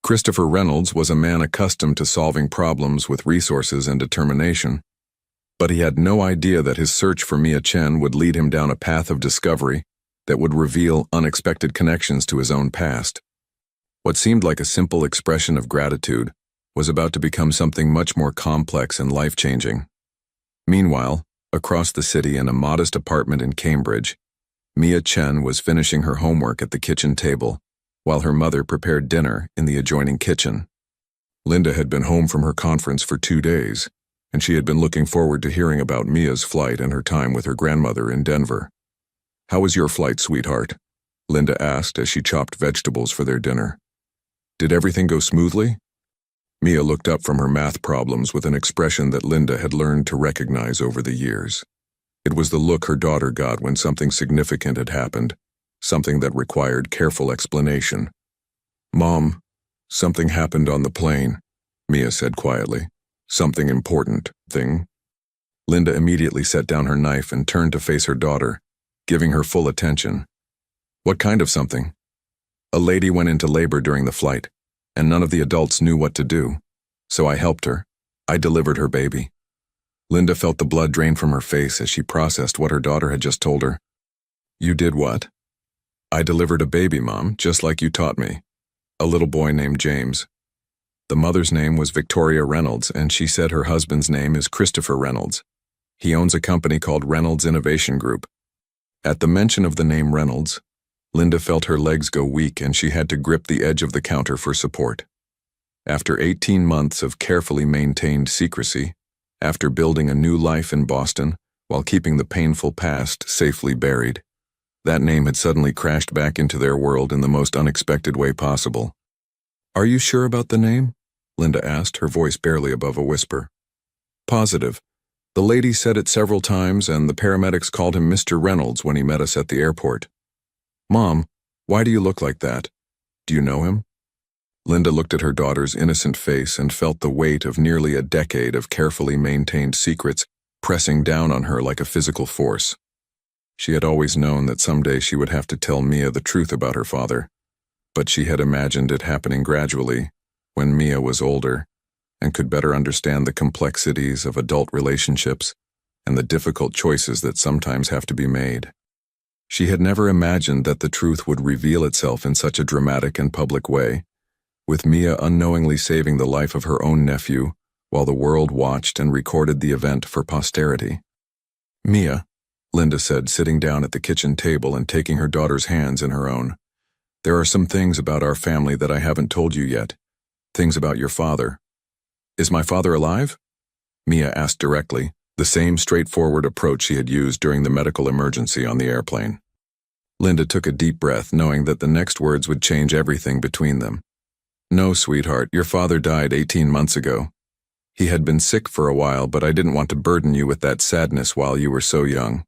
Speaker 1: Christopher Reynolds was a man accustomed to solving problems with resources and determination, but he had no idea that his search for Mia Chen would lead him down a path of discovery that would reveal unexpected connections to his own past. What seemed like a simple expression of gratitude was about to become something much more complex and life-changing. Meanwhile, across the city in a modest apartment in Cambridge, Mia Chen was finishing her homework at the kitchen table, while her mother prepared dinner in the adjoining kitchen. Linda had been home from her conference for 2 days, and she had been looking forward to hearing about Mia's flight and her time with her grandmother in Denver. "How was your flight, sweetheart?" Linda asked as she chopped vegetables for their dinner. "Did everything go smoothly?" Mia looked up from her math problems with an expression that Linda had learned to recognize over the years. It was the look her daughter got when something significant had happened, something that required careful explanation. "Mom, something happened on the plane," Mia said quietly. "Something important thing." Linda immediately set down her knife and turned to face her daughter, giving her full attention. "What kind of something?" "A lady went into labor during the flight, and none of the adults knew what to do. So I helped her. I delivered her baby." Linda felt the blood drain from her face as she processed what her daughter had just told her. "You did what?" "I delivered a baby, Mom, just like you taught me. A little boy named James. The mother's name was Victoria Reynolds, and she said her husband's name is Christopher Reynolds. He owns a company called Reynolds Innovation Group." At the mention of the name Reynolds, Linda felt her legs go weak and she had to grip the edge of the counter for support. After 18 months of carefully maintained secrecy, after building a new life in Boston while keeping the painful past safely buried, that name had suddenly crashed back into their world in the most unexpected way possible. "Are you sure about the name?" Linda asked, her voice barely above a whisper. "Positive. The lady said it several times, and the paramedics called him Mr. Reynolds when he met us at the airport." "Mom, why do you look like that? Do you know him?" Linda looked at her daughter's innocent face and felt the weight of nearly a decade of carefully maintained secrets pressing down on her like a physical force. She had always known that someday she would have to tell Mia the truth about her father, but she had imagined it happening gradually, when Mia was older and could better understand the complexities of adult relationships and the difficult choices that sometimes have to be made. She had never imagined that the truth would reveal itself in such a dramatic and public way, with Mia unknowingly saving the life of her own nephew while the world watched and recorded the event for posterity. "Mia," Linda said, sitting down at the kitchen table and taking her daughter's hands in her own, "there are some things about our family that I haven't told you yet. Things about your father." "Is my father alive?" Mia asked directly, the same straightforward approach she had used during the medical emergency on the airplane. Linda took a deep breath, knowing that the next words would change everything between them. "No, sweetheart, your father died 18 months ago. He had been sick for a while, but I didn't want to burden you with that sadness while you were so young."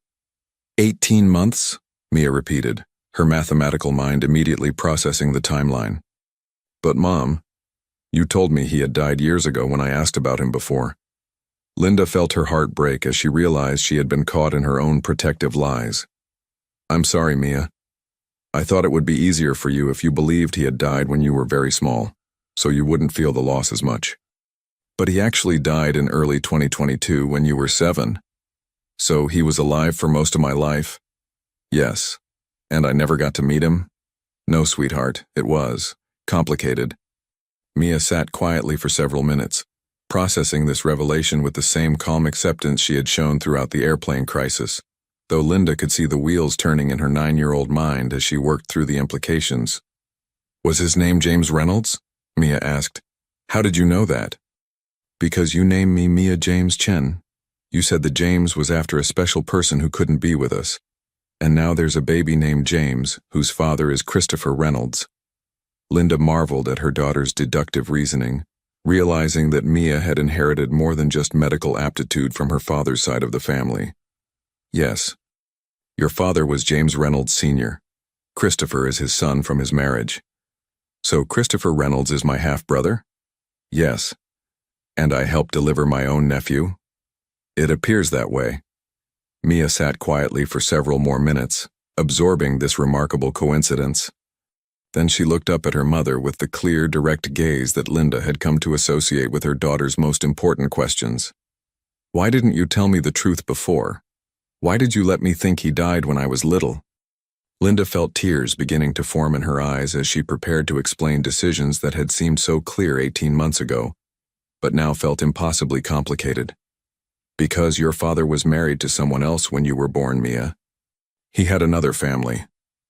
Speaker 1: 18 months? Mia repeated, her mathematical mind immediately processing the timeline. "But Mom, you told me he had died years ago when I asked about him before." Linda felt her heart break as she realized she had been caught in her own protective lies. "I'm sorry, Mia. I thought it would be easier for you if you believed he had died when you were very small, so you wouldn't feel the loss as much. But he actually died in early 2022 when you were 7. So he was alive for most of my life?" "Yes. And I never got to meet him?" "No, sweetheart, it was complicated." Mia sat quietly for several minutes, processing this revelation with the same calm acceptance she had shown throughout the airplane crisis, though Linda could see the wheels turning in her 9-year-old mind as she worked through the implications. "Was his name James Reynolds?" Mia asked. "How did you know that?" "Because you named me Mia James Chen. You said that James was after a special person who couldn't be with us. And now there's a baby named James, whose father is Christopher Reynolds." Linda marveled at her daughter's deductive reasoning, realizing that Mia had inherited more than just medical aptitude from her father's side of the family. "Yes. Your father was James Reynolds Sr. Christopher is his son from his marriage. So Christopher Reynolds is my half-brother?" "Yes. And I helped deliver my own nephew?" "It appears that way." Mia sat quietly for several more minutes, absorbing this remarkable coincidence. Then she looked up at her mother with the clear, direct gaze that Linda had come to associate with her daughter's most important questions. "Why didn't you tell me the truth before? Why did you let me think he died when I was little?" Linda felt tears beginning to form in her eyes as she prepared to explain decisions that had seemed so clear 18 months ago, but now felt impossibly complicated. "Because your father was married to someone else when you were born, Mia. He had another family,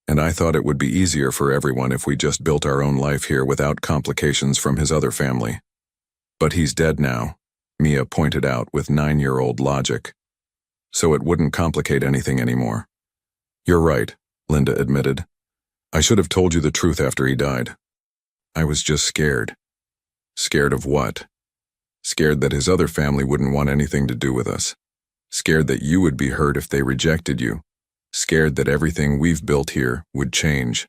Speaker 1: and I thought it would be easier for everyone if we just built our own life here without complications from his other family. But he's dead now," Mia pointed out with 9-year-old logic. "So it wouldn't complicate anything anymore." "You're right," Linda admitted. "I should have told you the truth after he died. I was just scared." "Scared of what?" "Scared that his other family wouldn't want anything to do with us. Scared that you would be hurt if they rejected you. Scared that everything we've built here would change."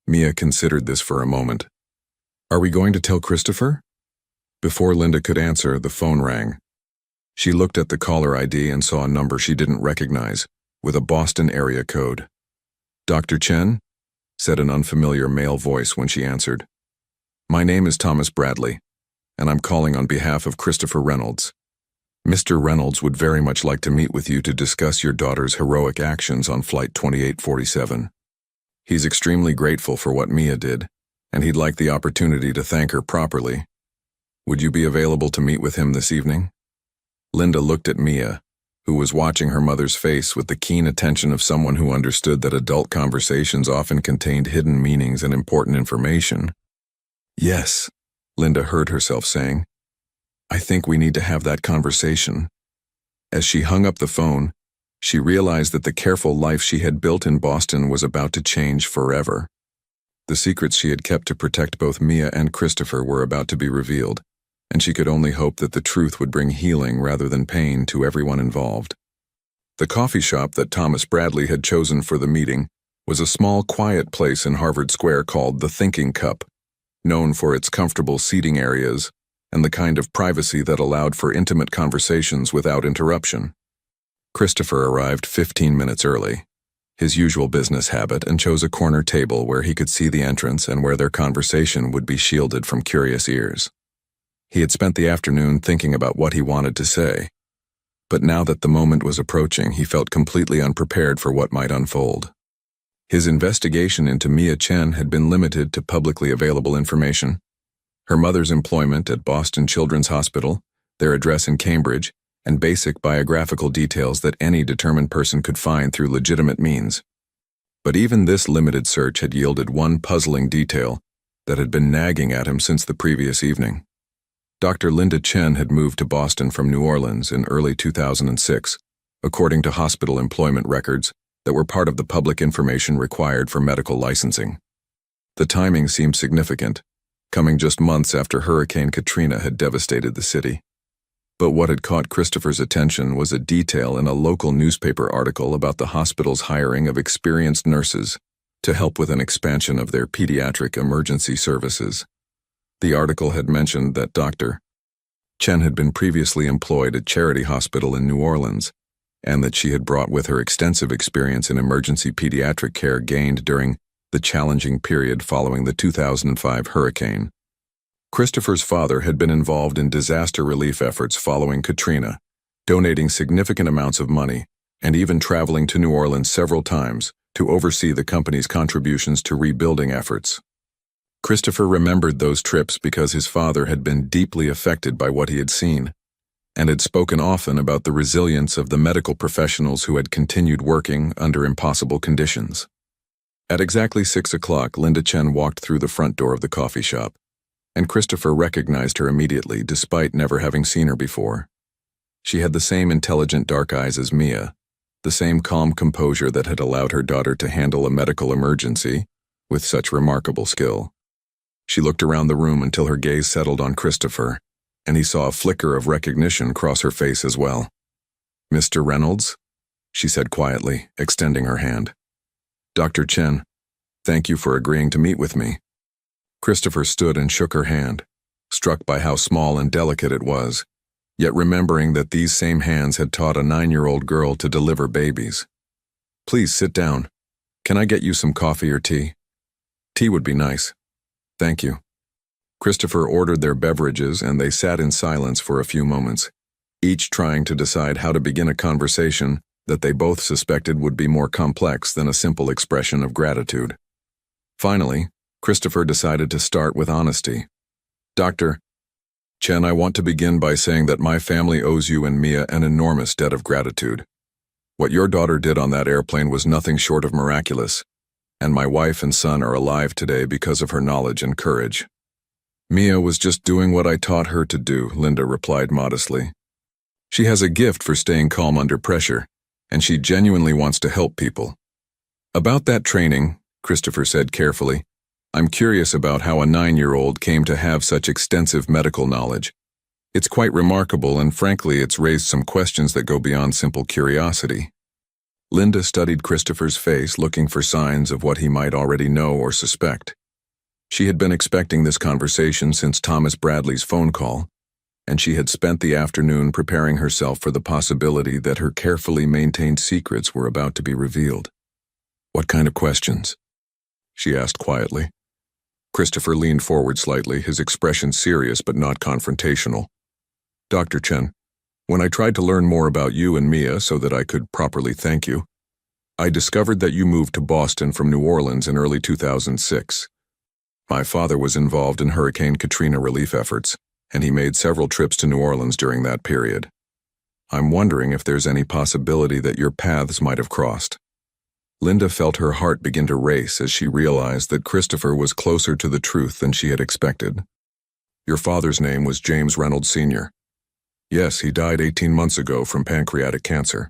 Speaker 1: Mia considered this for a moment. "Are we going to tell Christopher?" Before Linda could answer, the phone rang. She looked at the caller ID and saw a number she didn't recognize, with a Boston area code. "Dr. Chen?" said an unfamiliar male voice when she answered. "My name is Thomas Bradley, and I'm calling on behalf of Christopher Reynolds. Mr. Reynolds would very much like to meet with you to discuss your daughter's heroic actions on Flight 2847. He's extremely grateful for what Mia did, and he'd like the opportunity to thank her properly. Would you be available to meet with him this evening?" Linda looked at Mia, who was watching her mother's face with the keen attention of someone who understood that adult conversations often contained hidden meanings and important information. "Yes," Linda heard herself saying. "I think we need to have that conversation." As she hung up the phone, she realized that the careful life she had built in Boston was about to change forever. The secrets she had kept to protect both Mia and Christopher were about to be revealed, and she could only hope that the truth would bring healing rather than pain to everyone involved. The coffee shop that Thomas Bradley had chosen for the meeting was a small, quiet place in Harvard Square called the Thinking Cup, known for its comfortable seating areas and the kind of privacy that allowed for intimate conversations without interruption. Christopher arrived 15 minutes early, his usual business habit, and chose a corner table where he could see the entrance and where their conversation would be shielded from curious ears. He had spent the afternoon thinking about what he wanted to say, but now that the moment was approaching, he felt completely unprepared for what might unfold. His investigation into Mia Chen had been limited to publicly available information: her mother's employment at Boston Children's Hospital, their address in Cambridge, and basic biographical details that any determined person could find through legitimate means. But even this limited search had yielded one puzzling detail that had been nagging at him since the previous evening. Dr. Linda Chen had moved to Boston from New Orleans in early 2006, according to hospital employment records that were part of the public information required for medical licensing. The timing seemed significant, coming just months after Hurricane Katrina had devastated the city. But what had caught Christopher's attention was a detail in a local newspaper article about the hospital's hiring of experienced nurses to help with an expansion of their pediatric emergency services. The article had mentioned that Dr. Chen had been previously employed at Charity Hospital in New Orleans, and that she had brought with her extensive experience in emergency pediatric care gained during the challenging period following the 2005 hurricane. Christopher's father had been involved in disaster relief efforts following Katrina, donating significant amounts of money and even traveling to New Orleans several times to oversee the company's contributions to rebuilding efforts. Christopher remembered those trips because his father had been deeply affected by what he had seen, and had spoken often about the resilience of the medical professionals who had continued working under impossible conditions. At exactly 6 o'clock, Linda Chen walked through the front door of the coffee shop, and Christopher recognized her immediately, despite never having seen her before. She had the same intelligent dark eyes as Mia, the same calm composure that had allowed her daughter to handle a medical emergency with such remarkable skill. She looked around the room until her gaze settled on Christopher, and he saw a flicker of recognition cross her face as well. "Mr. Reynolds?" she said quietly, extending her hand. "Dr. Chen, thank you for agreeing to meet with me." Christopher stood and shook her hand, struck by how small and delicate it was, yet remembering that these same hands had taught a 9-year-old girl to deliver babies. "Please sit down. Can I get you some coffee or tea?" "Tea would be nice. Thank you." Christopher ordered their beverages, and they sat in silence for a few moments, each trying to decide how to begin a conversation that they both suspected would be more complex than a simple expression of gratitude. Finally, Christopher decided to start with honesty. "Dr. Chen, I want to begin by saying that my family owes you and Mia an enormous debt of gratitude. What your daughter did on that airplane was nothing short of miraculous, and my wife and son are alive today because of her knowledge and courage." "Mia was just doing what I taught her to do," Linda replied modestly. "She has a gift for staying calm under pressure, and she genuinely wants to help people." "About that training," Christopher said carefully, "I'm curious about how a 9-year-old came to have such extensive medical knowledge. It's quite remarkable, and frankly, it's raised some questions that go beyond simple curiosity." Linda studied Christopher's face, looking for signs of what he might already know or suspect. She had been expecting this conversation since Thomas Bradley's phone call, and she had spent the afternoon preparing herself for the possibility that her carefully maintained secrets were about to be revealed. "What kind of questions?" she asked quietly. Christopher leaned forward slightly, his expression serious but not confrontational. "Dr. Chen, when I tried to learn more about you and Mia so that I could properly thank you, I discovered that you moved to Boston from New Orleans in early 2006. My father was involved in Hurricane Katrina relief efforts, and he made several trips to New Orleans during that period. I'm wondering if there's any possibility that your paths might have crossed." Linda felt her heart begin to race as she realized that Christopher was closer to the truth than she had expected. "Your father's name was James Reynolds Sr. Yes, he died 18 months ago from pancreatic cancer."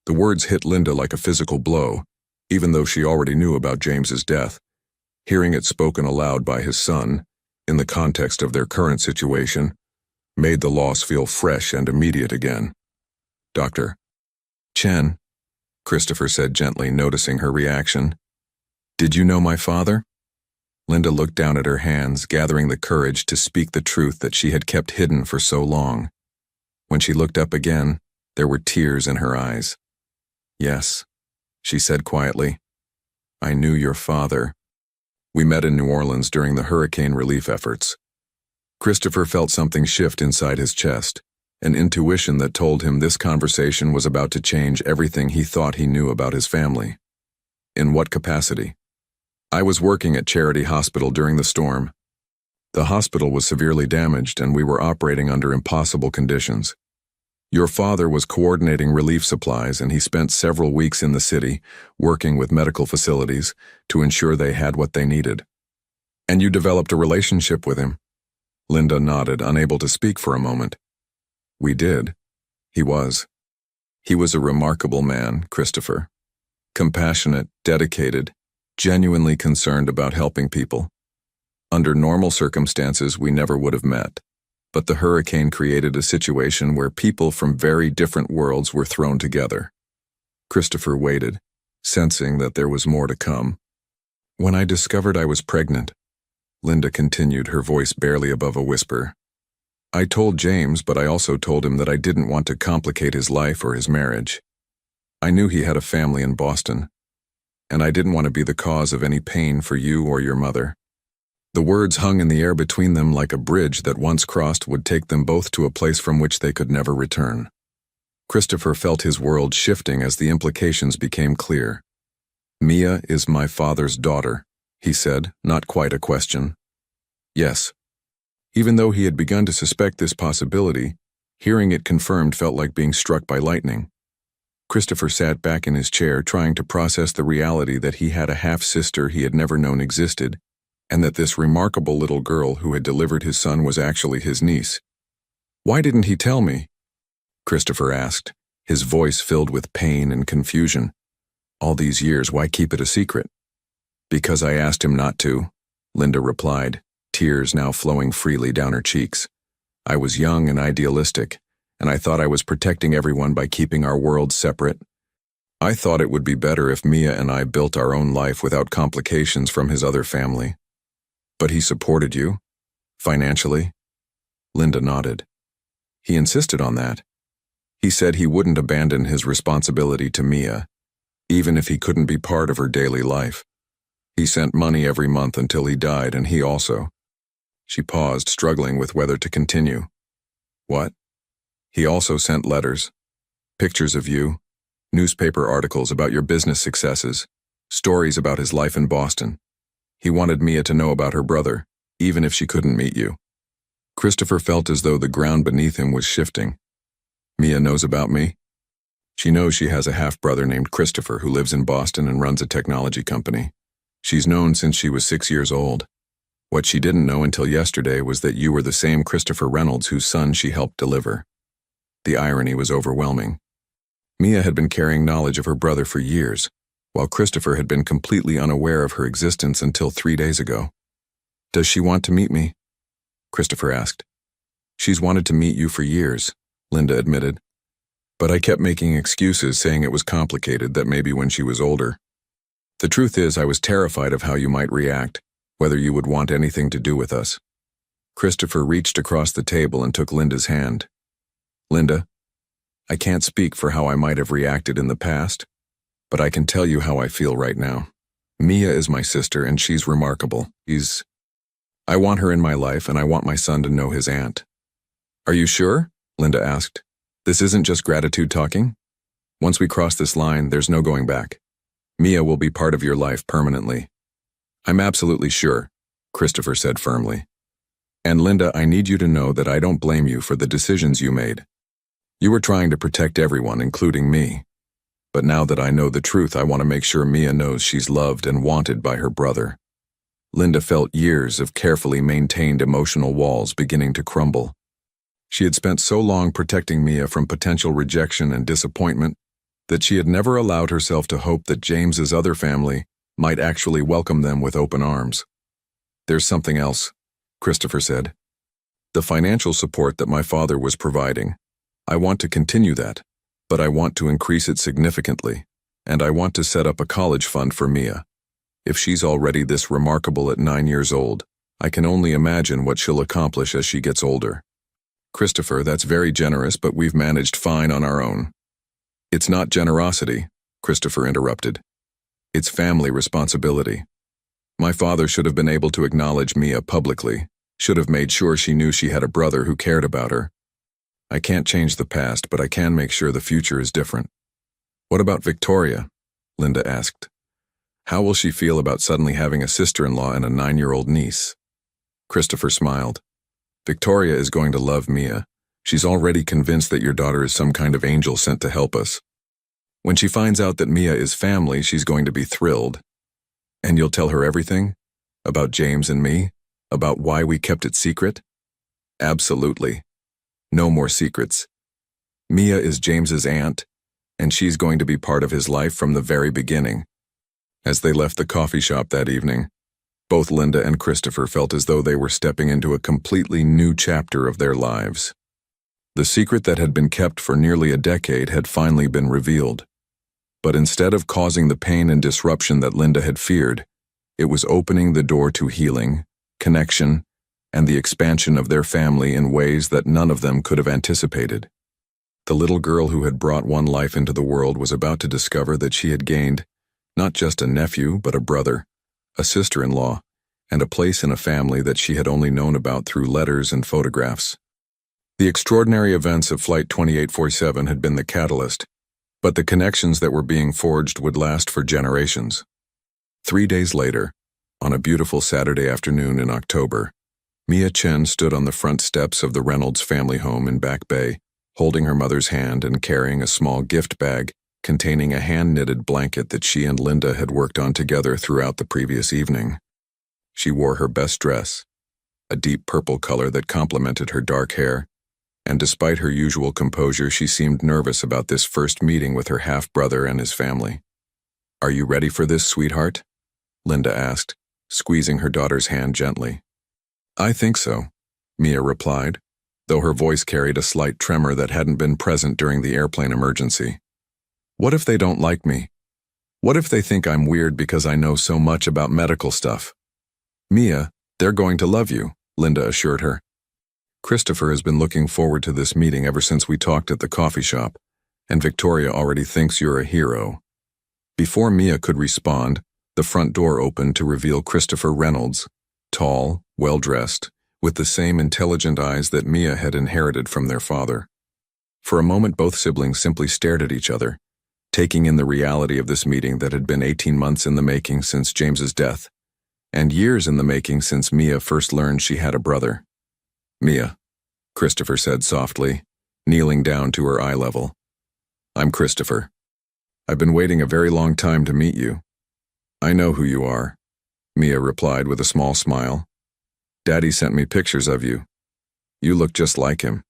Speaker 1: The words hit Linda like a physical blow, even though she already knew about James's death. Hearing it spoken aloud by his son, in the context of their current situation, made the loss feel fresh and immediate again. "Dr. Chen," Christopher said gently, noticing her reaction, "did you know my father?" Linda looked down at her hands, gathering the courage to speak the truth that she had kept hidden for so long. When she looked up again, there were tears in her eyes. "Yes," she said quietly. "I knew your father. We met in New Orleans during the hurricane relief efforts." Christopher felt something shift inside his chest, an intuition that told him this conversation was about to change everything he thought he knew about his family. "In what capacity?" "I was working at Charity Hospital during the storm. The hospital was severely damaged and we were operating under impossible conditions. Your father was coordinating relief supplies and he spent several weeks in the city working with medical facilities to ensure they had what they needed." "And you developed a relationship with him?" Linda nodded, unable to speak for a moment. "We did. He was a remarkable man, Christopher. Compassionate, dedicated, genuinely concerned about helping people. Under normal circumstances, we never would have met. But the hurricane created a situation where people from very different worlds were thrown together." Christopher waited, sensing that there was more to come. "When I discovered I was pregnant," Linda continued, her voice barely above a whisper, "I told James, but I also told him that I didn't want to complicate his life or his marriage. I knew he had a family in Boston, and I didn't want to be the cause of any pain for you or your mother." The words hung in the air between them like a bridge that once crossed would take them both to a place from which they could never return. Christopher felt his world shifting as the implications became clear. "Mia is my father's daughter," he said, not quite a question. "Yes." Even though he had begun to suspect this possibility, hearing it confirmed felt like being struck by lightning. Christopher sat back in his chair, trying to process the reality that he had a half-sister he had never known existed, and that this remarkable little girl who had delivered his son was actually his niece. "Why didn't he tell me?" Christopher asked, his voice filled with pain and confusion. "All these years, why keep it a secret?" "Because I asked him not to," Linda replied, tears now flowing freely down her cheeks. "I was young and idealistic, and I thought I was protecting everyone by keeping our worlds separate. I thought it would be better if Mia and I built our own life without complications from his other family." "But he supported you? Financially?" Linda nodded. "He insisted on that. He said he wouldn't abandon his responsibility to Mia, even if he couldn't be part of her daily life. He sent money every month until he died, and he also—" She paused, struggling with whether to continue. "What?" "He also sent letters, pictures of you, newspaper articles about your business successes, stories about his life in Boston. He wanted Mia to know about her brother, even if she couldn't meet you." Christopher felt as though the ground beneath him was shifting. "Mia knows about me?" "She knows she has a half-brother named Christopher who lives in Boston and runs a technology company. She's known since she was 6 years old. What she didn't know until yesterday was that you were the same Christopher Reynolds whose son she helped deliver." The irony was overwhelming. Mia had been carrying knowledge of her brother for years, while Christopher had been completely unaware of her existence until 3 days ago. "Does she want to meet me?" Christopher asked. "She's wanted to meet you for years," Linda admitted. "But I kept making excuses, saying it was complicated, that maybe when she was older. The truth is, I was terrified of how you might react, whether you would want anything to do with us." Christopher reached across the table and took Linda's hand. "Linda, I can't speak for how I might have reacted in the past, but I can tell you how I feel right now. Mia is my sister, and she's remarkable. I want her in my life, and I want my son to know his aunt." "Are you sure?" Linda asked. "This isn't just gratitude talking? Once we cross this line, there's no going back. Mia will be part of your life permanently." "I'm absolutely sure," Christopher said firmly. "And Linda, I need you to know that I don't blame you for the decisions you made. You were trying to protect everyone, including me. But now that I know the truth, I want to make sure Mia knows she's loved and wanted by her brother." Linda felt years of carefully maintained emotional walls beginning to crumble. She had spent so long protecting Mia from potential rejection and disappointment that she had never allowed herself to hope that James's other family might actually welcome them with open arms. "There's something else," Christopher said. "The financial support that my father was providing. I want to continue that, but I want to increase it significantly, and I want to set up a college fund for Mia. If she's already this remarkable at 9 years old, I can only imagine what she'll accomplish as she gets older. Christopher, that's very generous, but we've managed fine on our own. It's not generosity, Christopher interrupted. It's family responsibility. My father should have been able to acknowledge Mia publicly, should have made sure she knew she had a brother who cared about her. I can't change the past, but I can make sure the future is different. What about Victoria? Linda asked. How will she feel about suddenly having a sister-in-law and a 9-year-old niece? Christopher smiled. Victoria is going to love Mia. She's already convinced that your daughter is some kind of angel sent to help us. When she finds out that Mia is family, she's going to be thrilled. And you'll tell her everything? About James and me? About why we kept it secret? Absolutely. No more secrets. Mia is James's aunt, and she's going to be part of his life from the very beginning. As they left the coffee shop that evening, both Linda and Christopher felt as though they were stepping into a completely new chapter of their lives. The secret that had been kept for nearly a decade had finally been revealed. But instead of causing the pain and disruption that Linda had feared, it was opening the door to healing, connection, and the expansion of their family in ways that none of them could have anticipated. The little girl who had brought one life into the world was about to discover that she had gained not just a nephew, but a brother, a sister-in-law, and a place in a family that she had only known about through letters and photographs. The extraordinary events of Flight 2847 had been the catalyst, but the connections that were being forged would last for generations. 3 days later, on a beautiful Saturday afternoon in October, Mia Chen stood on the front steps of the Reynolds family home in Back Bay, holding her mother's hand and carrying a small gift bag containing a hand-knitted blanket that she and Linda had worked on together throughout the previous evening. She wore her best dress, a deep purple color that complemented her dark hair, and despite her usual composure, she seemed nervous about this first meeting with her half-brother and his family. Are you ready for this, sweetheart? Linda asked, squeezing her daughter's hand gently. I think so, Mia replied, though her voice carried a slight tremor that hadn't been present during the airplane emergency. What if they don't like me? What if they think I'm weird because I know so much about medical stuff? Mia, they're going to love you, Linda assured her. Christopher has been looking forward to this meeting ever since we talked at the coffee shop, and Victoria already thinks you're a hero. Before Mia could respond, the front door opened to reveal Christopher Reynolds, tall, well-dressed, with the same intelligent eyes that Mia had inherited from their father. For a moment, both siblings simply stared at each other, taking in the reality of this meeting that had been 18 months in the making since James's death, and years in the making since Mia first learned she had a brother. Mia, Christopher said softly, kneeling down to her eye level. I'm Christopher. I've been waiting a very long time to meet you. I know who you are, Mia replied with a small smile. Daddy sent me pictures of you. You look just like him.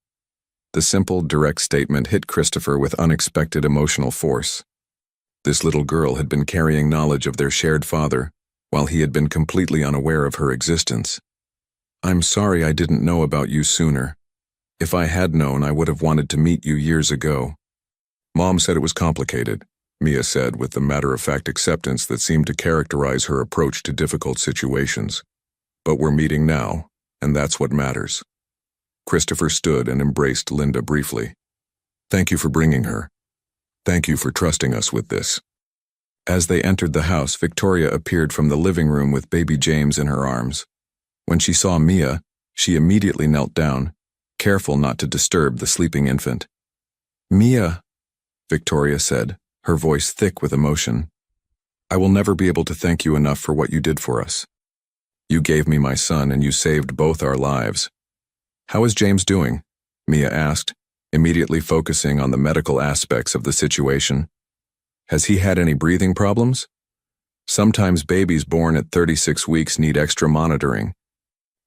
Speaker 1: The simple, direct statement hit Christopher with unexpected emotional force. This little girl had been carrying knowledge of their shared father, while he had been completely unaware of her existence. I'm sorry I didn't know about you sooner. If I had known, I would have wanted to meet you years ago. Mom said it was complicated, Mia said with the matter-of-fact acceptance that seemed to characterize her approach to difficult situations. But we're meeting now, and that's what matters. Christopher stood and embraced Linda briefly. Thank you for bringing her. Thank you for trusting us with this. As they entered the house, Victoria appeared from the living room with baby James in her arms. When she saw Mia, she immediately knelt down, careful not to disturb the sleeping infant. Mia, Victoria said, her voice thick with emotion. I will never be able to thank you enough for what you did for us. You gave me my son and you saved both our lives. How is James doing? Mia asked, immediately focusing on the medical aspects of the situation. Has he had any breathing problems? Sometimes babies born at 36 weeks need extra monitoring.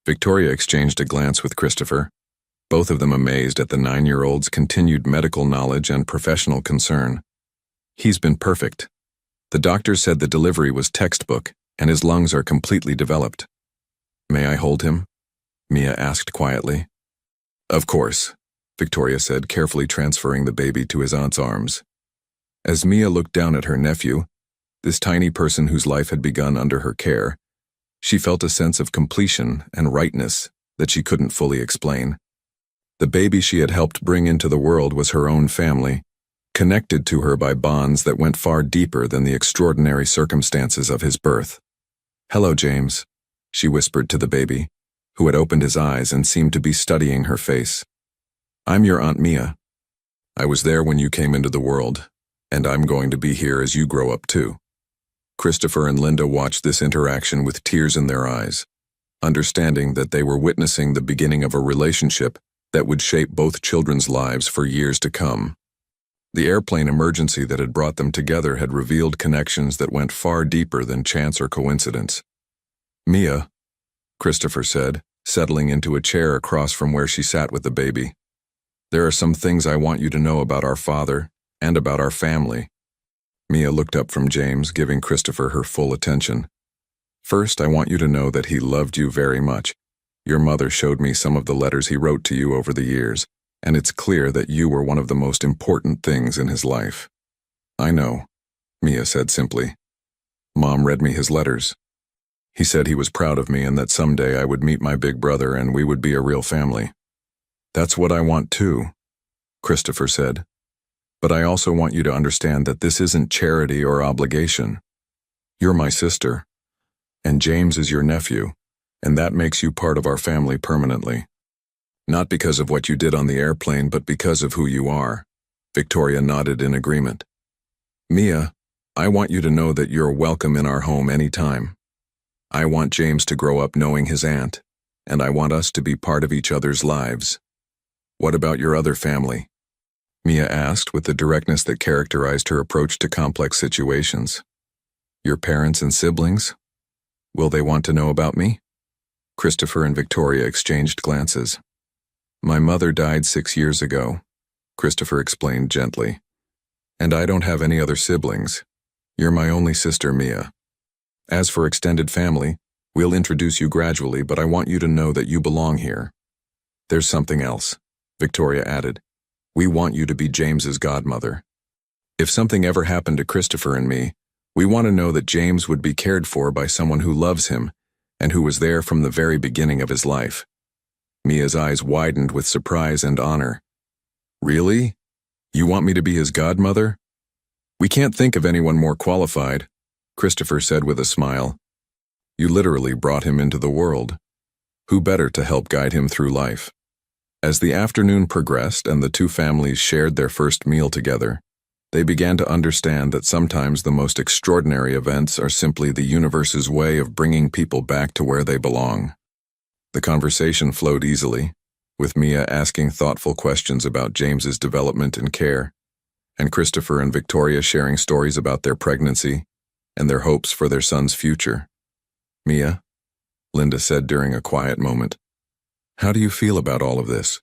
Speaker 1: Victoria exchanged a glance with Christopher, both of them amazed at the 9-year-old's continued medical knowledge and professional concern. He's been perfect. The doctor said the delivery was textbook, and his lungs are completely developed. May I hold him? Mia asked quietly. Of course, Victoria said, carefully transferring the baby to his aunt's arms. As Mia looked down at her nephew, this tiny person whose life had begun under her care, she felt a sense of completion and rightness that she couldn't fully explain. The baby she had helped bring into the world was her own family, connected to her by bonds that went far deeper than the extraordinary circumstances of his birth. "Hello, James," she whispered to the baby, who had opened his eyes and seemed to be studying her face. "I'm your Aunt Mia. I was there when you came into the world, and I'm going to be here as you grow up too." Christopher and Linda watched this interaction with tears in their eyes, understanding that they were witnessing the beginning of a relationship that would shape both children's lives for years to come. The airplane emergency that had brought them together had revealed connections that went far deeper than chance or coincidence. "Mia," Christopher said, settling into a chair across from where she sat with the baby, "there are some things I want you to know about our father and about our family." Mia looked up from James, giving Christopher her full attention. "First, I want you to know that he loved you very much. Your mother showed me some of the letters he wrote to you over the years, and it's clear that you were one of the most important things in his life." "I know," Mia said simply. "Mom read me his letters. He said he was proud of me and that someday I would meet my big brother and we would be a real family." "That's what I want too," Christopher said. "But I also want you to understand that this isn't charity or obligation. You're my sister, and James is your nephew, and that makes you part of our family permanently. Not because of what you did on the airplane, but because of who you are." Victoria nodded in agreement. "Mia, I want you to know that you're welcome in our home anytime. I want James to grow up knowing his aunt, and I want us to be part of each other's lives." "What about your other family?" Mia asked with the directness that characterized her approach to complex situations. "Your parents and siblings? Will they want to know about me?" Christopher and Victoria exchanged glances. "My mother died 6 years ago," Christopher explained gently. "And I don't have any other siblings. You're my only sister, Mia. As for extended family, we'll introduce you gradually, but I want you to know that you belong here. There's something else," Victoria added. "We want you to be James's godmother. If something ever happened to Christopher and me, we want to know that James would be cared for by someone who loves him and who was there from the very beginning of his life." Mia's eyes widened with surprise and honor. "Really? You want me to be his godmother?" "We can't think of anyone more qualified," Christopher said with a smile. "You literally brought him into the world. Who better to help guide him through life?" As the afternoon progressed and the two families shared their first meal together, they began to understand that sometimes the most extraordinary events are simply the universe's way of bringing people back to where they belong. The conversation flowed easily, with Mia asking thoughtful questions about James's development and care, and Christopher and Victoria sharing stories about their pregnancy and their hopes for their son's future. "Mia," Linda said during a quiet moment, "how do you feel about all of this?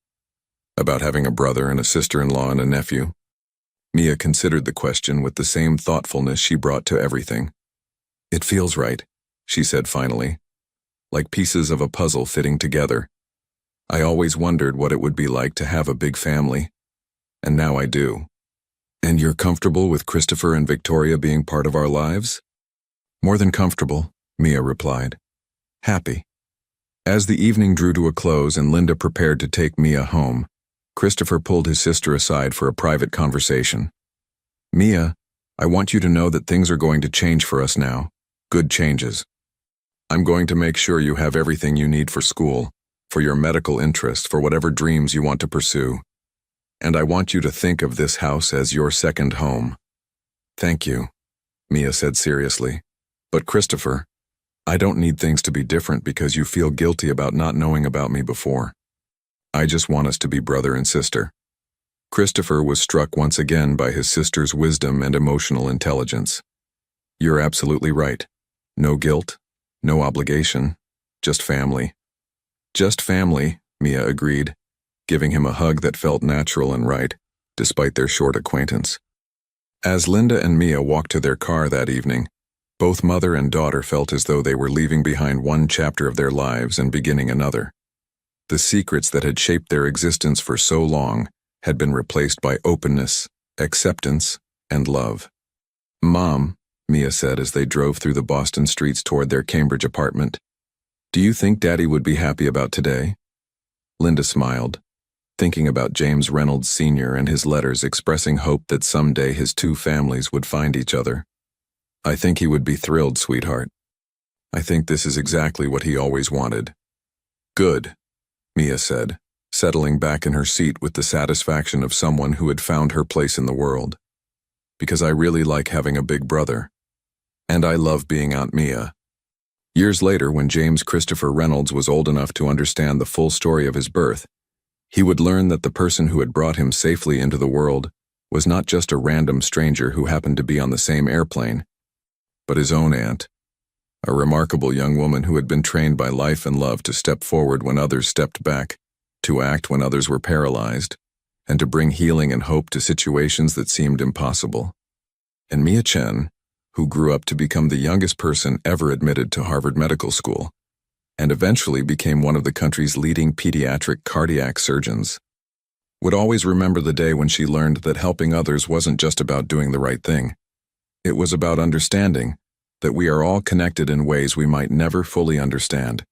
Speaker 1: About having a brother and a sister-in-law and a nephew?" Mia considered the question with the same thoughtfulness she brought to everything. "It feels right," she said finally, "like pieces of a puzzle fitting together. I always wondered what it would be like to have a big family, and now I do." "And you're comfortable with Christopher and Victoria being part of our lives?" "More than comfortable," Mia replied. "Happy." As the evening drew to a close and Linda prepared to take Mia home, Christopher pulled his sister aside for a private conversation. "Mia, I want you to know that things are going to change for us now. Good changes. I'm going to make sure you have everything you need for school, for your medical interest, for whatever dreams you want to pursue. And I want you to think of this house as your second home." "Thank you," Mia said seriously. "But Christopher, I don't need things to be different because you feel guilty about not knowing about me before. I just want us to be brother and sister." Christopher was struck once again by his sister's wisdom and emotional intelligence. "You're absolutely right. No guilt, no obligation, just family." "Just family," Mia agreed, giving him a hug that felt natural and right, despite their short acquaintance. As Linda and Mia walked to their car that evening, both mother and daughter felt as though they were leaving behind one chapter of their lives and beginning another. The secrets that had shaped their existence for so long had been replaced by openness, acceptance, and love. "Mom," Mia said as they drove through the Boston streets toward their Cambridge apartment. "Do you think Daddy would be happy about today?" Linda smiled, thinking about James Reynolds Sr. and his letters expressing hope that someday his two families would find each other. "I think he would be thrilled, sweetheart. I think this is exactly what he always wanted." "Good," Mia said, settling back in her seat with the satisfaction of someone who had found her place in the world. "Because I really like having a big brother. And I love being Aunt Mia." Years later, when James Christopher Reynolds was old enough to understand the full story of his birth, he would learn that the person who had brought him safely into the world was not just a random stranger who happened to be on the same airplane, but his own aunt, a remarkable young woman who had been trained by life and love to step forward when others stepped back, to act when others were paralyzed, and to bring healing and hope to situations that seemed impossible. And Mia Chen, who grew up to become the youngest person ever admitted to Harvard Medical School, and eventually became one of the country's leading pediatric cardiac surgeons, would always remember the day when she learned that helping others wasn't just about doing the right thing. It was about understanding that we are all connected in ways we might never fully understand,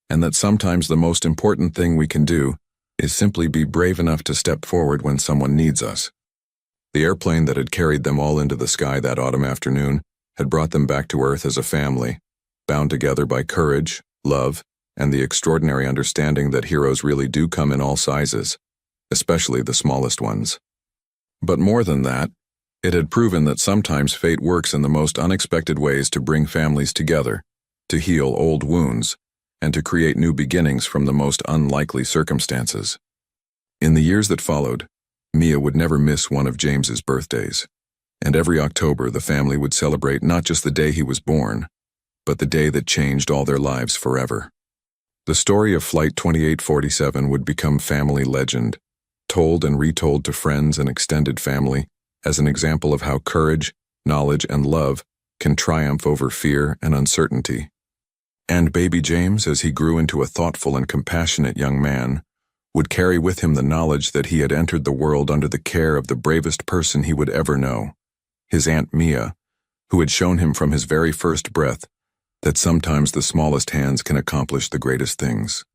Speaker 1: and that sometimes the most important thing we can do is simply be brave enough to step forward when someone needs us. The airplane that had carried them all into the sky that autumn afternoon had brought them back to Earth as a family, bound together by courage, love, and the extraordinary understanding that heroes really do come in all sizes, especially the smallest ones. But more than that, it had proven that sometimes fate works in the most unexpected ways to bring families together, to heal old wounds, and to create new beginnings from the most unlikely circumstances. In the years that followed, Mia would never miss one of James's birthdays, and every October the family would celebrate not just the day he was born, but the day that changed all their lives forever. The story of Flight 2847 would become family legend, told and retold to friends and extended family as an example of how courage, knowledge, and love can triumph over fear and uncertainty. And baby James, as he grew into a thoughtful and compassionate young man, would carry with him the knowledge that he had entered the world under the care of the bravest person he would ever know, his Aunt Mia, who had shown him from his very first breath that sometimes the smallest hands can accomplish the greatest things.